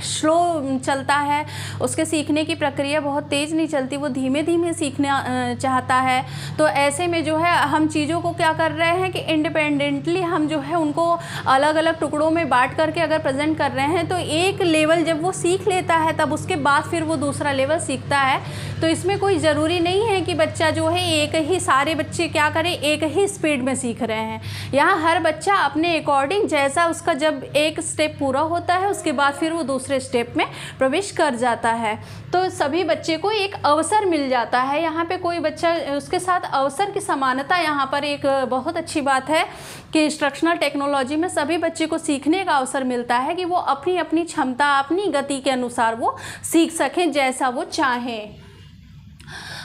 स्लो चलता है, उसके सीखने की प्रक्रिया बहुत तेज़ नहीं चलती, वो धीमे धीमे सीखना चाहता है। तो ऐसे में जो है हम चीज़ों को क्या कर रहे हैं कि इंडिपेंडेंटली हम जो है उनको अलग अलग टुकड़ों में बांट करके अगर प्रेजेंट कर रहे हैं तो एक लेवल जब वो सीख लेता है तब उसके बाद फिर वो दूसरा लेवल सीखता है। तो इसमें कोई ज़रूरी नहीं है कि बच्चा जो है एक ही, सारे बच्चे क्या करें एक ही स्पीड में सीख रहे हैं। यहाँ हर बच्चा अपने अकॉर्डिंग जैसा उसका जब एक स्टेप पूरा होता है उसके बाद फिर वो दूसरे स्टेप में प्रवेश कर जाता है। तो सभी बच्चे को एक अवसर मिल जाता है। यहाँ पे कोई बच्चा उसके साथ अवसर की समानता यहाँ पर एक बहुत अच्छी बात है कि इंस्ट्रक्शनल टेक्नोलॉजी में सभी बच्चे को सीखने का अवसर मिलता है कि वो अपनी अपनी क्षमता, अपनी गति के अनुसार वो सीख सकें जैसा वो चाहें।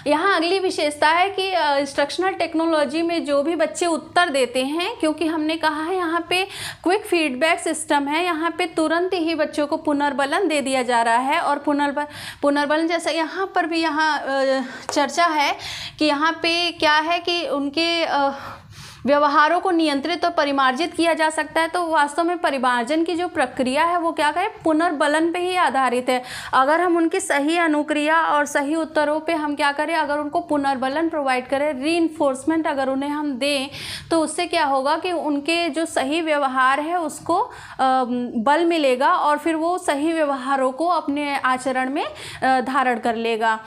यहाँ अगली विशेषता है कि इंस्ट्रक्शनल टेक्नोलॉजी में जो भी बच्चे उत्तर देते हैं, क्योंकि हमने कहा है यहाँ पे क्विक फीडबैक सिस्टम है, यहाँ पे तुरंत ही बच्चों को पुनर्बलन दे दिया जा रहा है। और पुनर्बलन जैसा यहाँ पर भी चर्चा है कि यहाँ पे क्या है कि उनके व्यवहारों को नियंत्रित और परिमार्जित किया जा सकता है। तो वास्तव में परिमार्जन की जो प्रक्रिया है वो क्या करें, पुनर्बलन पे ही आधारित है। अगर हम उनकी सही अनुक्रिया और सही उत्तरों पे हम क्या करें, अगर उनको पुनर्बलन प्रोवाइड करें, रीइंफोर्समेंट अगर उन्हें हम दें, तो उससे क्या होगा कि उनके जो सही व्यवहार है उसको बल मिलेगा और फिर वो सही व्यवहारों को अपने आचरण में धारण कर लेगा।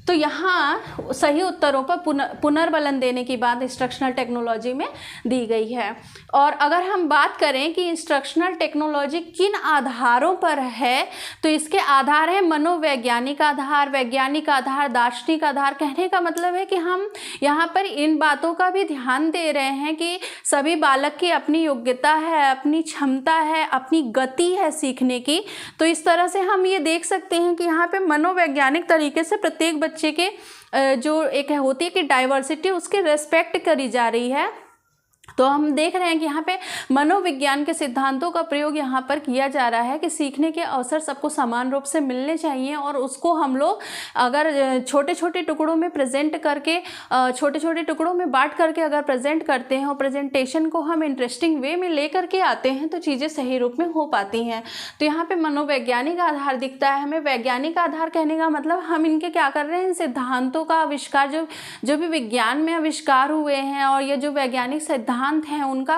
तो यहाँ सही उत्तरों पर पुनर्बलन देने की बात इंस्ट्रक्शनल टेक्नोलॉजी में दी गई है। और अगर हम बात करें कि इंस्ट्रक्शनल टेक्नोलॉजी किन आधारों पर है, तो इसके आधार है मनोवैज्ञानिक आधार, वैज्ञानिक आधार, दार्शनिक आधार। कहने का मतलब है कि हम यहाँ पर इन बातों का भी ध्यान दे रहे हैं कि सभी बालक की अपनी योग्यता है, अपनी क्षमता है, अपनी गति है सीखने की। तो इस तरह से हम ये देख सकते हैं कि यहाँ पे मनोवैज्ञानिक तरीके से प्रत्येक बच्चे के जो एक होती है कि डाइवर्सिटी, उसकी रेस्पेक्ट करी जा रही है। तो हम देख रहे हैं कि यहाँ पे मनोविज्ञान के सिद्धांतों का प्रयोग यहाँ पर किया जा रहा है कि सीखने के अवसर सबको समान रूप से मिलने चाहिए और उसको हम लोग अगर छोटे छोटे टुकड़ों में प्रेजेंट करके, छोटे छोटे टुकड़ों में बांट करके अगर प्रेजेंट करते हैं और प्रेजेंटेशन को हम इंटरेस्टिंग वे में ले करके आते हैं तो चीज़ें सही रूप में हो पाती हैं। तो यहाँ पर मनोवैज्ञानिक आधार दिखता है हमें। वैज्ञानिक आधार कहने का मतलब हम इनके क्या कर रहे हैं, इन सिद्धांतों का आविष्कार जो भी विज्ञान में आविष्कार हुए हैं और ये जो वैज्ञानिक सिद्धांत हैं उनका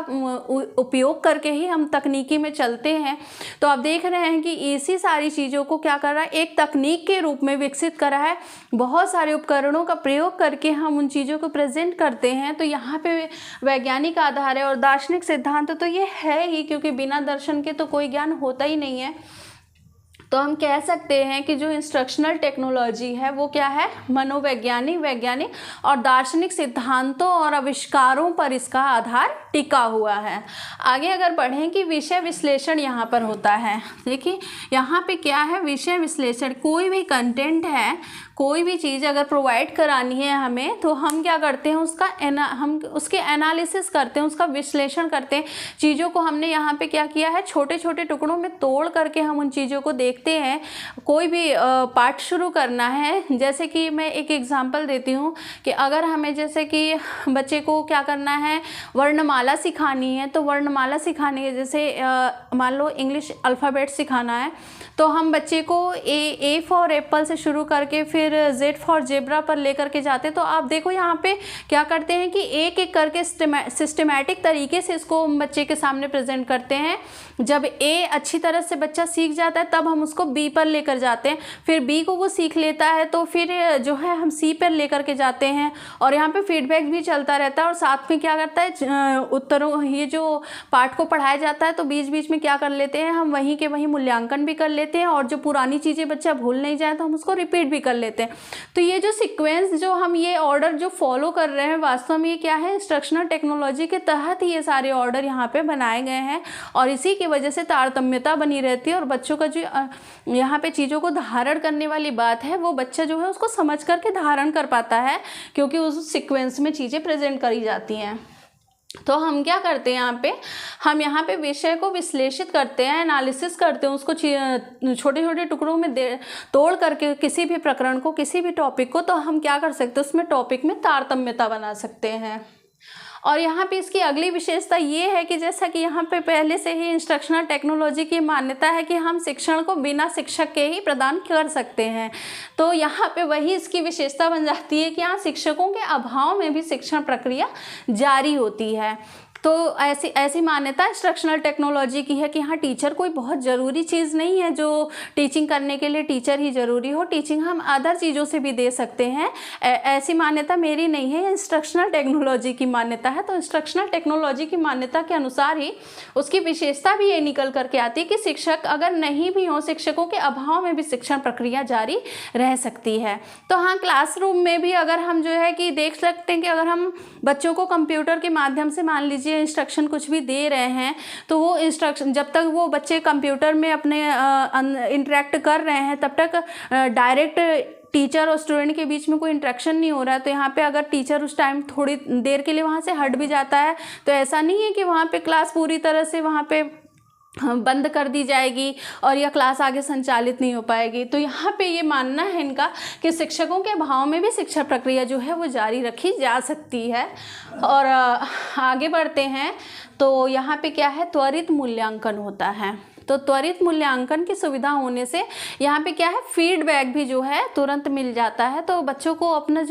उपयोग करके ही हम तकनीकी में चलते हैं। तो आप देख रहे हैं कि इसी सारी चीज़ों को क्या कर रहा है, एक तकनीक के रूप में विकसित करा है। बहुत सारे उपकरणों का प्रयोग करके हम उन चीज़ों को प्रेजेंट करते हैं। तो यहाँ पे वैज्ञानिक आधार है। और दार्शनिक सिद्धांत तो ये है ही, क्योंकि बिना दर्शन के तो कोई ज्ञान होता ही नहीं है। तो हम कह सकते हैं कि जो इंस्ट्रक्शनल टेक्नोलॉजी है वो क्या है, मनोवैज्ञानिक, वैज्ञानिक और दार्शनिक सिद्धांतों और आविष्कारों पर इसका आधार टिका हुआ है। आगे अगर बढ़ें कि विषय विश्लेषण यहाँ पर होता है। देखिए यहाँ पे क्या है, विषय विश्लेषण। कोई भी कंटेंट है, कोई भी चीज़ अगर प्रोवाइड करानी है हमें, तो हम क्या करते हैं, हम उसके एनालिसिस करते हैं, उसका विश्लेषण करते हैं। चीज़ों को हमने यहाँ पे क्या किया है, छोटे छोटे टुकड़ों में तोड़ करके हम उन चीज़ों को देखते हैं। कोई भी पाठ शुरू करना है, जैसे कि मैं एक एग्जांपल देती हूँ कि अगर हमें जैसे कि बच्चे को क्या करना है, वर्णमाला सिखानी है, तो वर्णमाला सिखाने के जैसे मान लो इंग्लिश अल्फ़ाबेट सिखाना है, तो हम बच्चे को ए फॉर एप्पल से शुरू करके फिर जेड फॉर जेब्रा पर लेकर के जाते हैं। तो आप देखो यहाँ पे क्या करते हैं कि एक एक करके सिस्टमैटिक तरीके से इसको बच्चे के सामने प्रेजेंट करते हैं। जब ए अच्छी तरह से बच्चा सीख जाता है, तब हम उसको बी पर लेकर जाते हैं, फिर बी को वो सीख लेता है, तो फिर जो है हम सी पर लेकर के जाते हैं। और यहाँ पे फीडबैक भी चलता रहता है। और साथ में क्या करता है, उत्तरों, ये जो पाठ को पढ़ाया जाता है, तो बीच बीच में क्या कर लेते हैं, हम वहीं के वहीं मूल्यांकन भी कर लेते हैं, और जो पुरानी चीज़ें बच्चा भूल नहीं जाए तो हम उसको रिपीट भी कर लेते हैं। तो ये जो सीक्वेंस, जो हम ये ऑर्डर जो फॉलो कर रहे हैं, वास्तव में ये क्या है, इंस्ट्रक्शनल टेक्नोलॉजी के तहत ही ये सारे ऑर्डर यहाँ पे बनाए गए हैं, और इसी की वजह से तारतम्यता बनी रहती है। और बच्चों का जो यहाँ पे चीज़ों को धारण करने वाली बात है, वो बच्चा जो है उसको समझ करके धारण कर पाता है, क्योंकि उस सीक्वेंस में चीज़ें प्रेजेंट करी जाती हैं। तो हम क्या करते हैं, हम यहाँ पे विषय को विश्लेषित करते हैं, एनालिसिस करते हैं, उसको छोटे छोटे टुकड़ों में तोड़ करके किसी भी प्रकरण को, किसी भी टॉपिक को, तो हम क्या कर सकते हैं, उसमें टॉपिक में तारतम्यता बना सकते हैं। और यहाँ पे इसकी अगली विशेषता ये है कि जैसा कि यहाँ पे पहले से ही इंस्ट्रक्शनल टेक्नोलॉजी की मान्यता है कि हम शिक्षण को बिना शिक्षक के ही प्रदान कर सकते हैं। तो यहाँ पे वही इसकी विशेषता बन जाती है कि यहाँ शिक्षकों के अभाव में भी शिक्षण प्रक्रिया जारी होती है। तो ऐसी मान्यता इंस्ट्रक्शनल टेक्नोलॉजी की है कि हाँ, टीचर कोई बहुत ज़रूरी चीज़ नहीं है जो टीचिंग करने के लिए टीचर ही ज़रूरी हो, टीचिंग हम अदर चीज़ों से भी दे सकते हैं। ऐसी मान्यता मेरी नहीं है, इंस्ट्रक्शनल टेक्नोलॉजी की मान्यता है। तो इंस्ट्रक्शनल टेक्नोलॉजी की मान्यता के अनुसार ही उसकी विशेषता भी ये निकल करके आती है कि शिक्षक अगर नहीं भी हों, शिक्षकों के अभाव में भी शिक्षण प्रक्रिया जारी रह सकती है। तो हाँ, क्लासरूम में भी अगर हम जो है कि देख सकते हैं कि अगर हम बच्चों को कंप्यूटर के माध्यम से मान लीजिए इंस्ट्रक्शन कुछ भी दे रहे हैं, तो वो इंस्ट्रक्शन जब तक वो बच्चे कंप्यूटर में अपने इंटरेक्ट कर रहे हैं, तब तक डायरेक्ट टीचर और स्टूडेंट के बीच में कोई इंटरेक्शन नहीं हो रहा है। तो यहाँ पे अगर टीचर उस टाइम थोड़ी देर के लिए वहाँ से हट भी जाता है, तो ऐसा नहीं है कि वहाँ पे क्लास पूरी तरह से वहाँ पे बंद कर दी जाएगी और यह क्लास आगे संचालित नहीं हो पाएगी। तो यहाँ पे ये मानना है इनका कि शिक्षकों के अभाव में भी शिक्षा प्रक्रिया जो है वो जारी रखी जा सकती है। और आगे बढ़ते हैं तो यहाँ पे क्या है, त्वरित मूल्यांकन होता है। तो त्वरित मूल्यांकन की सुविधा होने से यहाँ पे क्या है, फीडबैक भी जो है तुरंत मिल जाता है। तो बच्चों को अपना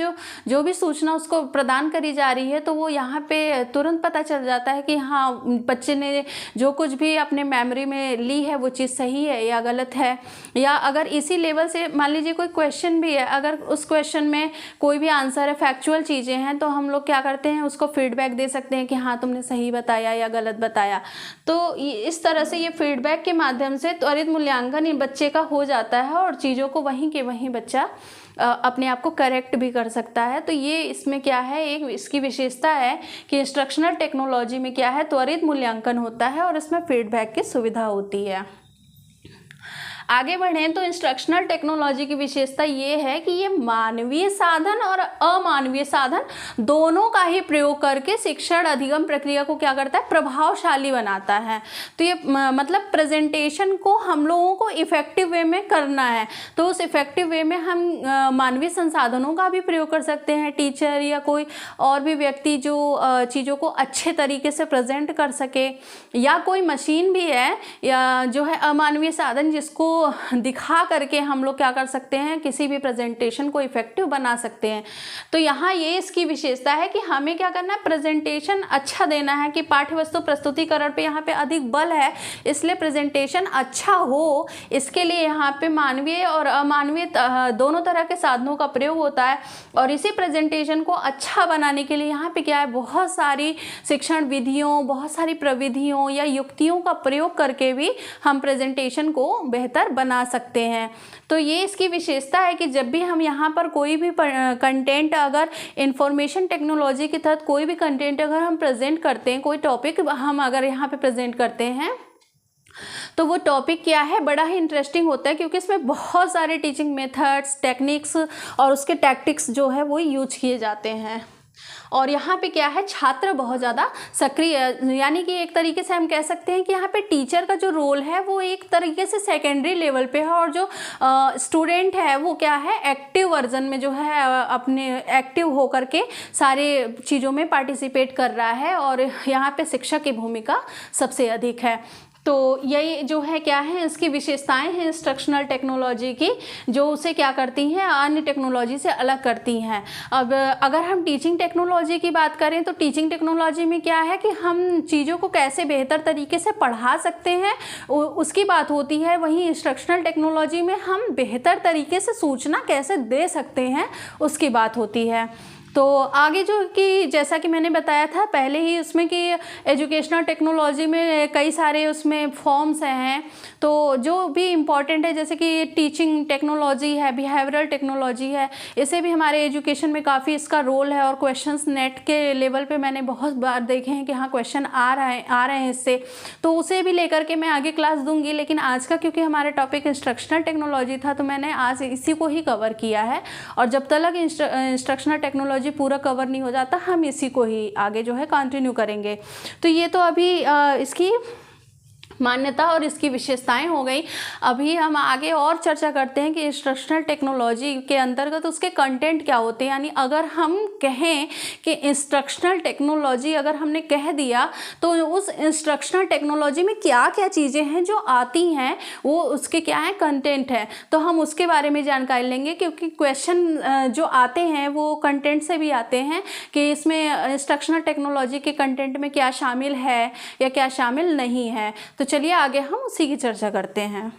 जो भी सूचना उसको प्रदान करी जा रही है, तो वो यहाँ पे तुरंत पता चल जाता है कि हाँ, बच्चे ने जो कुछ भी अपने मेमोरी में ली है वो चीज़ सही है या गलत है। या अगर इसी लेवल से मान लीजिए कोई क्वेश्चन भी है, अगर उस क्वेश्चन में कोई भी आंसर है, फैक्चुअल चीज़ें हैं, तो हम लोग क्या करते हैं, उसको फीडबैक दे सकते हैं कि हाँ, तुमने सही बताया या गलत बताया। तो इस तरह से ये फीडबैक के माध्यम से त्वरित मूल्यांकन इन बच्चे का हो जाता है और चीज़ों को वहीं के वहीं बच्चा अपने आप को करेक्ट भी कर सकता है। तो ये इसमें क्या है, एक इसकी विशेषता है कि इंस्ट्रक्शनल टेक्नोलॉजी में क्या है, त्वरित मूल्यांकन होता है और इसमें फीडबैक की सुविधा होती है। आगे बढ़ें तो इंस्ट्रक्शनल टेक्नोलॉजी की विशेषता ये है कि ये मानवीय साधन और अमानवीय साधन दोनों का ही प्रयोग करके शिक्षण अधिगम प्रक्रिया को क्या करता है, प्रभावशाली बनाता है। तो ये मतलब प्रेजेंटेशन को हम लोगों को इफेक्टिव वे में करना है, तो उस इफेक्टिव वे में हम मानवीय संसाधनों का भी प्रयोग कर सकते हैं। टीचर या कोई और भी व्यक्ति जो चीज़ों को अच्छे तरीके से प्रेजेंट कर सके, या कोई मशीन भी है या जो है अमानवीय साधन जिसको दिखा करके हम लोग क्या कर सकते हैं, किसी भी प्रेजेंटेशन को इफेक्टिव बना सकते हैं। तो यहाँ ये इसकी विशेषता है कि हमें क्या करना है, प्रेजेंटेशन अच्छा देना है। कि पाठ्य वस्तु प्रस्तुतिकरण पे यहाँ पे अधिक बल है, इसलिए प्रेजेंटेशन अच्छा हो, इसके लिए यहाँ पे मानवीय और अमानवीय दोनों तरह के साधनों का प्रयोग होता है। और इसी प्रेजेंटेशन को अच्छा बनाने के लिए यहाँ पे क्या है, बहुत सारी शिक्षण विधियों, बहुत सारी प्रविधियों या युक्तियों का प्रयोग करके भी हम प्रेजेंटेशन को बेहतर बना सकते हैं। तो ये इसकी विशेषता है कि जब भी हम यहाँ पर कोई भी कंटेंट, अगर इंफॉर्मेशन टेक्नोलॉजी के तहत कोई भी कंटेंट अगर हम प्रेजेंट करते हैं, कोई टॉपिक हम अगर यहाँ पे प्रेजेंट करते हैं, तो वो टॉपिक क्या है, बड़ा ही इंटरेस्टिंग होता है क्योंकि इसमें बहुत सारे टीचिंग मेथड्स, टेक्निक्स और उसके टैक्टिक्स जो है वो यूज किए जाते हैं। और यहाँ पे क्या है, छात्र बहुत ज़्यादा सक्रिय, यानी कि एक तरीके से हम कह सकते हैं कि यहाँ पे टीचर का जो रोल है वो एक तरीके से सेकेंडरी लेवल पे है, और जो स्टूडेंट है वो क्या है, एक्टिव वर्जन में जो है अपने एक्टिव होकर के सारे चीज़ों में पार्टिसिपेट कर रहा है, और यहाँ पे शिक्षक की भूमिका सबसे अधिक है। तो यही जो है क्या है, इसकी विशेषताएं हैं इंस्ट्रक्शनल टेक्नोलॉजी की, जो उसे क्या करती हैं, अन्य टेक्नोलॉजी से अलग करती हैं। अब अगर हम टीचिंग टेक्नोलॉजी की बात करें तो टीचिंग टेक्नोलॉजी में क्या है कि हम चीज़ों को कैसे बेहतर तरीके से पढ़ा सकते हैं उसकी बात होती है। वहीं इंस्ट्रक्शनल टेक्नोलॉजी में हम बेहतर तरीके से सूचना कैसे दे सकते हैं उसकी बात होती है। तो आगे जो कि जैसा कि मैंने बताया था पहले ही उसमें कि एजुकेशनल टेक्नोलॉजी में कई सारे उसमें फॉर्म्स हैं, तो जो भी इम्पॉर्टेंट है जैसे कि टीचिंग टेक्नोलॉजी है, बिहेवियरल टेक्नोलॉजी है, इसे भी हमारे एजुकेशन में काफ़ी इसका रोल है। और क्वेश्चंस नेट के लेवल पे मैंने बहुत बार देखे हैं कि हाँ क्वेश्चन आ रहे हैं इससे, तो उसे भी लेकर के मैं आगे क्लास दूंगी। लेकिन आज का क्योंकि हमारा टॉपिक इंस्ट्रक्शनल टेक्नोलॉजी था तो मैंने आज इसी को ही कवर किया है, और जब तक इंस्ट्रक्शनल टेक्नोलॉजी पूरा कवर नहीं हो जाता हम इसी को ही आगे जो है कंटिन्यू करेंगे। तो ये तो अभी इसकी मान्यता और इसकी विशेषताएं हो गई। अभी हम आगे और चर्चा करते हैं कि इंस्ट्रक्शनल टेक्नोलॉजी के अंतर्गत उसके कंटेंट क्या होते हैं। यानी अगर हम कहें कि इंस्ट्रक्शनल टेक्नोलॉजी अगर हमने कह दिया तो उस इंस्ट्रक्शनल टेक्नोलॉजी में क्या क्या चीज़ें हैं जो आती हैं, वो उसके क्या है, कंटेंट है। तो हम उसके बारे में जानकारी लेंगे क्योंकि क्वेश्चन जो आते हैं वो कंटेंट से भी आते हैं कि इसमें इंस्ट्रक्शनल टेक्नोलॉजी के कंटेंट में क्या शामिल है या क्या शामिल नहीं है। तो चलिए आगे हम उसी की चर्चा करते हैं।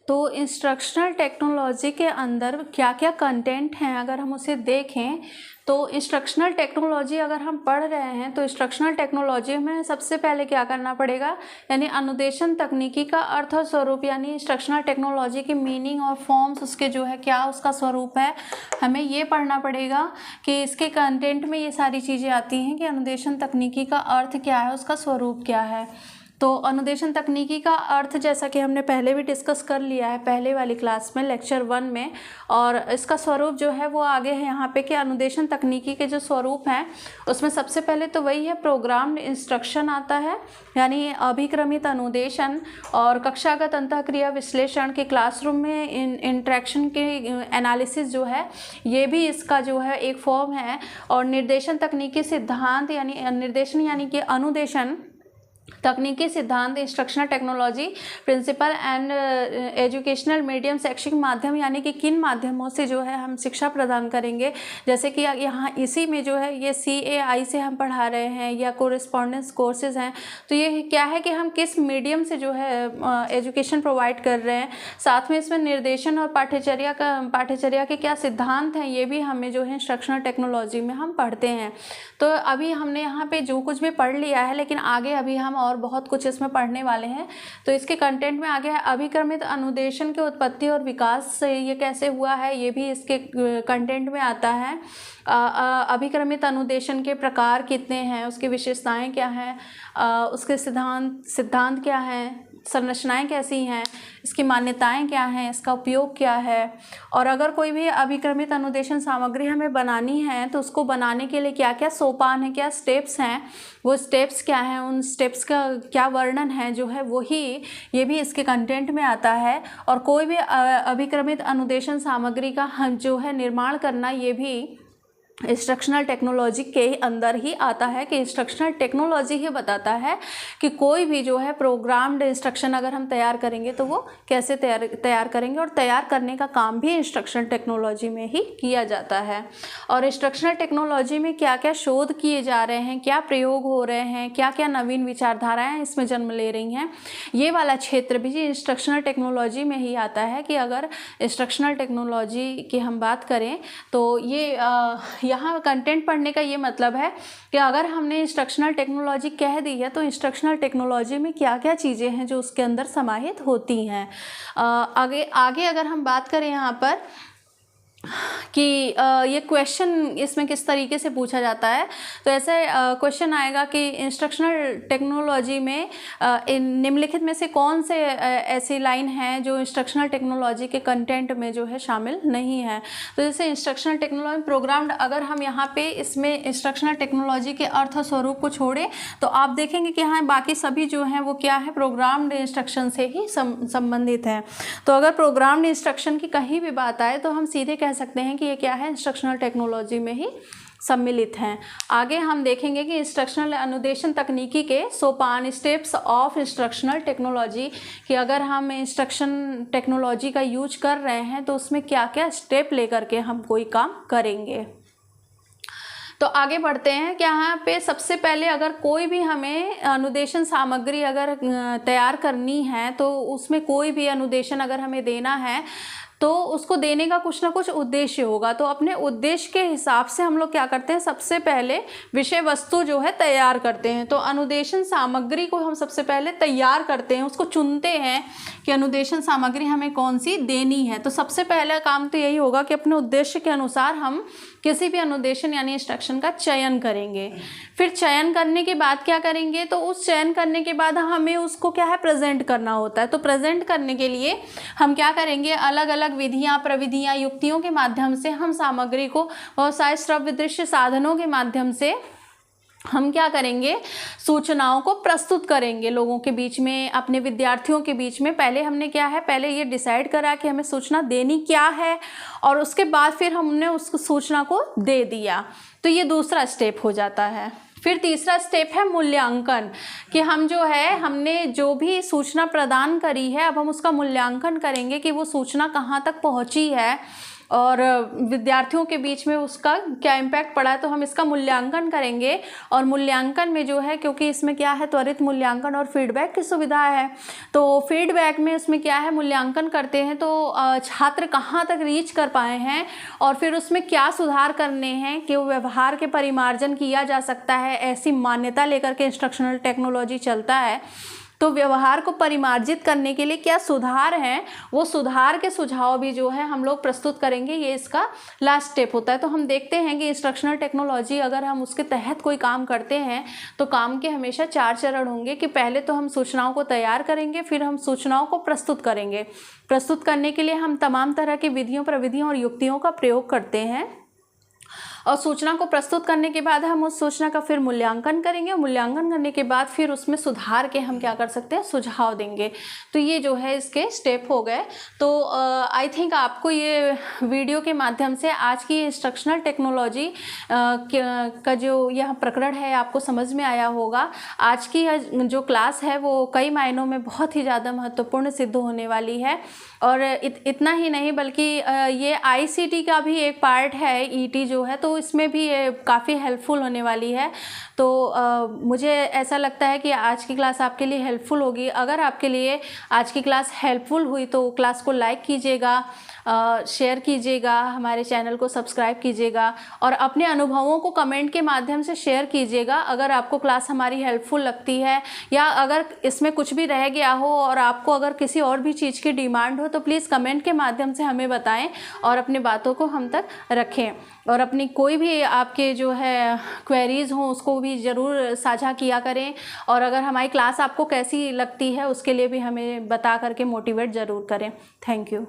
तो इंस्ट्रक्शनल टेक्नोलॉजी के अंदर क्या क्या कंटेंट हैं अगर हम उसे देखें तो इंस्ट्रक्शनल टेक्नोलॉजी अगर हम पढ़ रहे हैं तो इंस्ट्रक्शनल टेक्नोलॉजी में सबसे पहले क्या करना पड़ेगा, यानी अनुदेशन तकनीकी का अर्थ और स्वरूप, यानी इंस्ट्रक्शनल टेक्नोलॉजी की मीनिंग और फॉर्म्स उसके जो है क्या उसका स्वरूप है, हमें ये पढ़ना पड़ेगा कि इसके कंटेंट में ये सारी चीज़ें आती हैं कि अनुदेशन तकनीकी का अर्थ क्या है, उसका स्वरूप क्या है। तो अनुदेशन तकनीकी का अर्थ जैसा कि हमने पहले भी डिस्कस कर लिया है पहले वाली क्लास में लेक्चर 1 में, और इसका स्वरूप जो है वो आगे है यहाँ पे कि अनुदेशन तकनीकी के जो स्वरूप हैं उसमें सबसे पहले तो वही है प्रोग्राम्ड इंस्ट्रक्शन आता है, यानी अभिक्रमित अनुदेशन, और कक्षागत अंतःक्रिया विश्लेषण के क्लासरूम में इंटरेक्शन के एनालिसिस जो है ये भी इसका जो है एक फॉर्म है। और निर्देशन तकनीकी सिद्धांत यानी निर्देशन यानी कि अनुदेशन तकनीकी सिद्धांत instructional technology principle and educational medium शैक्षिक माध्यम, यानी कि किन माध्यमों से जो है हम शिक्षा प्रदान करेंगे, जैसे कि यहाँ इसी में जो है ये CAI से हम पढ़ा रहे हैं या कोरेस्पॉन्डेंस कोर्सेज हैं, तो ये क्या है कि हम किस मीडियम से जो है एजुकेशन प्रोवाइड कर रहे हैं। साथ में इसमें निर्देशन और पाठ्यचर्या के क्या सिद्धांत हैं ये भी हमें जो है इंस्ट्रक्शनल टेक्नोलॉजी में हम पढ़ते हैं। तो अभी हमने यहाँ पे जो कुछ भी पढ़ लिया है, लेकिन आगे अभी हम और बहुत कुछ इसमें पढ़ने वाले हैं। तो इसके कंटेंट में आगे है अभिक्रमित अनुदेशन के उत्पत्ति और विकास से ये कैसे हुआ है, ये भी इसके कंटेंट में आता है। अभिक्रमित अनुदेशन के प्रकार कितने हैं, उसकी विशेषताएं क्या हैं, उसके सिद्धांत क्या हैं, संरचनाएं कैसी हैं, इसकी मान्यताएं क्या हैं, इसका उपयोग क्या है, और अगर कोई भी अभिक्रमित अनुदेशन सामग्री हमें बनानी है तो उसको बनाने के लिए क्या क्या सोपान है, क्या स्टेप्स हैं, वो स्टेप्स क्या हैं, उन स्टेप्स का क्या वर्णन है जो है वही ये भी इसके कंटेंट में आता है। और कोई भी अभिक्रमित अनुदेशन सामग्री का हम जो है निर्माण करना ये भी इंस्ट्रक्शनल टेक्नोलॉजी के अंदर ही आता है कि इंस्ट्रक्शनल टेक्नोलॉजी ही बताता है कि कोई भी जो है प्रोग्राम्ड इंस्ट्रक्शन अगर हम तैयार करेंगे तो वो कैसे तैयार करेंगे, और तैयार करने का काम भी इंस्ट्रक्शनल टेक्नोलॉजी में ही किया जाता है। और इंस्ट्रक्शनल टेक्नोलॉजी में क्या क्या शोध किए जा रहे हैं, क्या प्रयोग हो रहे हैं, क्या क्या नवीन विचारधाराएँ इसमें जन्म ले रही हैं, ये वाला क्षेत्र भी इंस्ट्रक्शनल टेक्नोलॉजी में ही आता है। कि अगर इंस्ट्रक्शनल टेक्नोलॉजी की हम बात करें तो ये यहाँ कंटेंट पढ़ने का ये मतलब है कि अगर हमने इंस्ट्रक्शनल टेक्नोलॉजी कह दी है तो इंस्ट्रक्शनल टेक्नोलॉजी में क्या क्या चीज़ें हैं जो उसके अंदर समाहित होती हैं। आगे अगर हम बात करें यहाँ पर कि ये क्वेश्चन इसमें किस तरीके से पूछा जाता है। तो ऐसे क्वेश्चन आएगा कि इंस्ट्रक्शनल टेक्नोलॉजी में निम्नलिखित में से कौन से ऐसी लाइन है जो इंस्ट्रक्शनल टेक्नोलॉजी के कंटेंट में जो है शामिल नहीं है। तो जैसे इंस्ट्रक्शनल टेक्नोलॉजी प्रोग्राम्ड, अगर हम यहाँ पे इसमें इंस्ट्रक्शनल टेक्नोलॉजी के अर्थ स्वरूप को छोड़े तो आप देखेंगे कि हाँ बाकी सभी जो हैं वो क्या है, प्रोग्राम्ड इंस्ट्रक्शन से ही संबंधित है। तो अगर प्रोग्राम्ड इंस्ट्रक्शन की कहीं भी बात आए तो हम सीधे कह सकते हैं कि ये क्या है, इंस्ट्रक्शनल टेक्नोलॉजी में ही सम्मिलित हैं। आगे हम देखेंगे कि इंस्ट्रक्शनल अनुदेशन तकनीकी के सोपान, स्टेप्स ऑफ इंस्ट्रक्शनल टेक्नोलॉजी, कि अगर हम इंस्ट्रक्शन टेक्नोलॉजी का यूज कर रहे हैं तो उसमें क्या क्या स्टेप लेकर के हम कोई काम करेंगे। तो आगे बढ़ते हैं कि यहाँ पे सबसे पहले अगर कोई भी हमें अनुदेशन सामग्री अगर तैयार करनी है तो उसमें कोई भी अनुदेशन अगर हमें देना है तो उसको देने का कुछ ना कुछ उद्देश्य होगा। तो अपने उद्देश्य के हिसाब से हम लोग क्या करते हैं, सबसे पहले विषय वस्तु जो है तैयार करते हैं। तो अनुदेशन सामग्री को हम सबसे पहले तैयार करते हैं, उसको चुनते हैं कि अनुदेशन सामग्री हमें कौन सी देनी है। तो सबसे पहला काम तो यही होगा कि अपने उद्देश्य के अनुसार हम किसी भी अनुदेशन यानी इंस्ट्रक्शन का चयन करेंगे। फिर चयन करने के बाद क्या करेंगे, तो उस चयन करने के बाद हमें उसको क्या है, प्रेजेंट करना होता है। तो प्रेजेंट करने के लिए हम क्या करेंगे, अलग अलग विधियां, प्रविधियां, युक्तियों के माध्यम से हम सामग्री को बहुत सारे श्रव्य दृश्य साधनों के माध्यम से हम क्या करेंगे, सूचनाओं को प्रस्तुत करेंगे लोगों के बीच में, अपने विद्यार्थियों के बीच में। पहले हमने क्या है, पहले ये डिसाइड करा कि हमें सूचना देनी क्या है और उसके बाद फिर हमने उस सूचना को दे दिया। तो ये दूसरा स्टेप हो जाता है। फिर तीसरा स्टेप है मूल्यांकन, कि हम जो है, हमने जो भी सूचना प्रदान करी है अब हम उसका मूल्यांकन करेंगे कि वो सूचना कहाँ तक पहुँची है और विद्यार्थियों के बीच में उसका क्या इम्पैक्ट पड़ा है। तो हम इसका मूल्यांकन करेंगे और मूल्यांकन में जो है, क्योंकि इसमें क्या है, त्वरित मूल्यांकन और फीडबैक की सुविधा है, तो फीडबैक में उसमें क्या है, मूल्यांकन करते हैं तो छात्र कहाँ तक रीच कर पाए हैं और फिर उसमें क्या सुधार करने हैं कि वो व्यवहार के परिमार्जन किया जा सकता है। ऐसी मान्यता लेकर के इंस्ट्रक्शनल टेक्नोलॉजी चलता है। तो व्यवहार को परिमार्जित करने के लिए क्या सुधार हैं, वो सुधार के सुझाव भी जो है हम लोग प्रस्तुत करेंगे। ये इसका लास्ट स्टेप होता है। तो हम देखते हैं कि इंस्ट्रक्शनल टेक्नोलॉजी अगर हम उसके तहत कोई काम करते हैं तो काम के हमेशा 4 चरण होंगे कि पहले तो हम सूचनाओं को तैयार करेंगे, फिर हम सूचनाओं को प्रस्तुत करेंगे। प्रस्तुत करने के लिए हम तमाम तरह की विधियों, प्रविधियों और युक्तियों का प्रयोग करते हैं और सूचना को प्रस्तुत करने के बाद हम उस सूचना का फिर मूल्यांकन करेंगे। मूल्यांकन करने के बाद फिर उसमें सुधार के हम क्या कर सकते हैं, सुझाव देंगे। तो ये जो है इसके स्टेप हो गए। तो आई थिंक आपको ये वीडियो के माध्यम से आज की इंस्ट्रक्शनल टेक्नोलॉजी का जो यह प्रकरण है आपको समझ में आया होगा। आज की जो क्लास है वो कई मायनों में बहुत ही ज़्यादा महत्वपूर्ण सिद्ध होने वाली है। और इतना ही नहीं बल्कि ये ICT का भी एक पार्ट है, ET जो है, तो इसमें भी ये काफ़ी हेल्पफुल होने वाली है। तो मुझे ऐसा लगता है कि आज की क्लास आपके लिए हेल्पफुल होगी। अगर आपके लिए आज की क्लास हेल्पफुल हुई तो क्लास को लाइक कीजिएगा, शेयर कीजिएगा, हमारे चैनल को सब्सक्राइब कीजिएगा और अपने अनुभवों को कमेंट के माध्यम से शेयर कीजिएगा। अगर आपको क्लास हमारी हेल्पफुल लगती है या अगर इसमें कुछ भी रह गया हो और आपको अगर किसी और भी चीज़ की डिमांड हो तो प्लीज़ कमेंट के माध्यम से हमें बताएं और अपनी बातों को हम तक रखें। और अपनी कोई भी आपके जो है क्वेरीज़ हों उसको भी ज़रूर साझा किया करें। और अगर हमारी क्लास आपको कैसी लगती है उसके लिए भी हमें बता करके मोटिवेट ज़रूर करें। Thank you.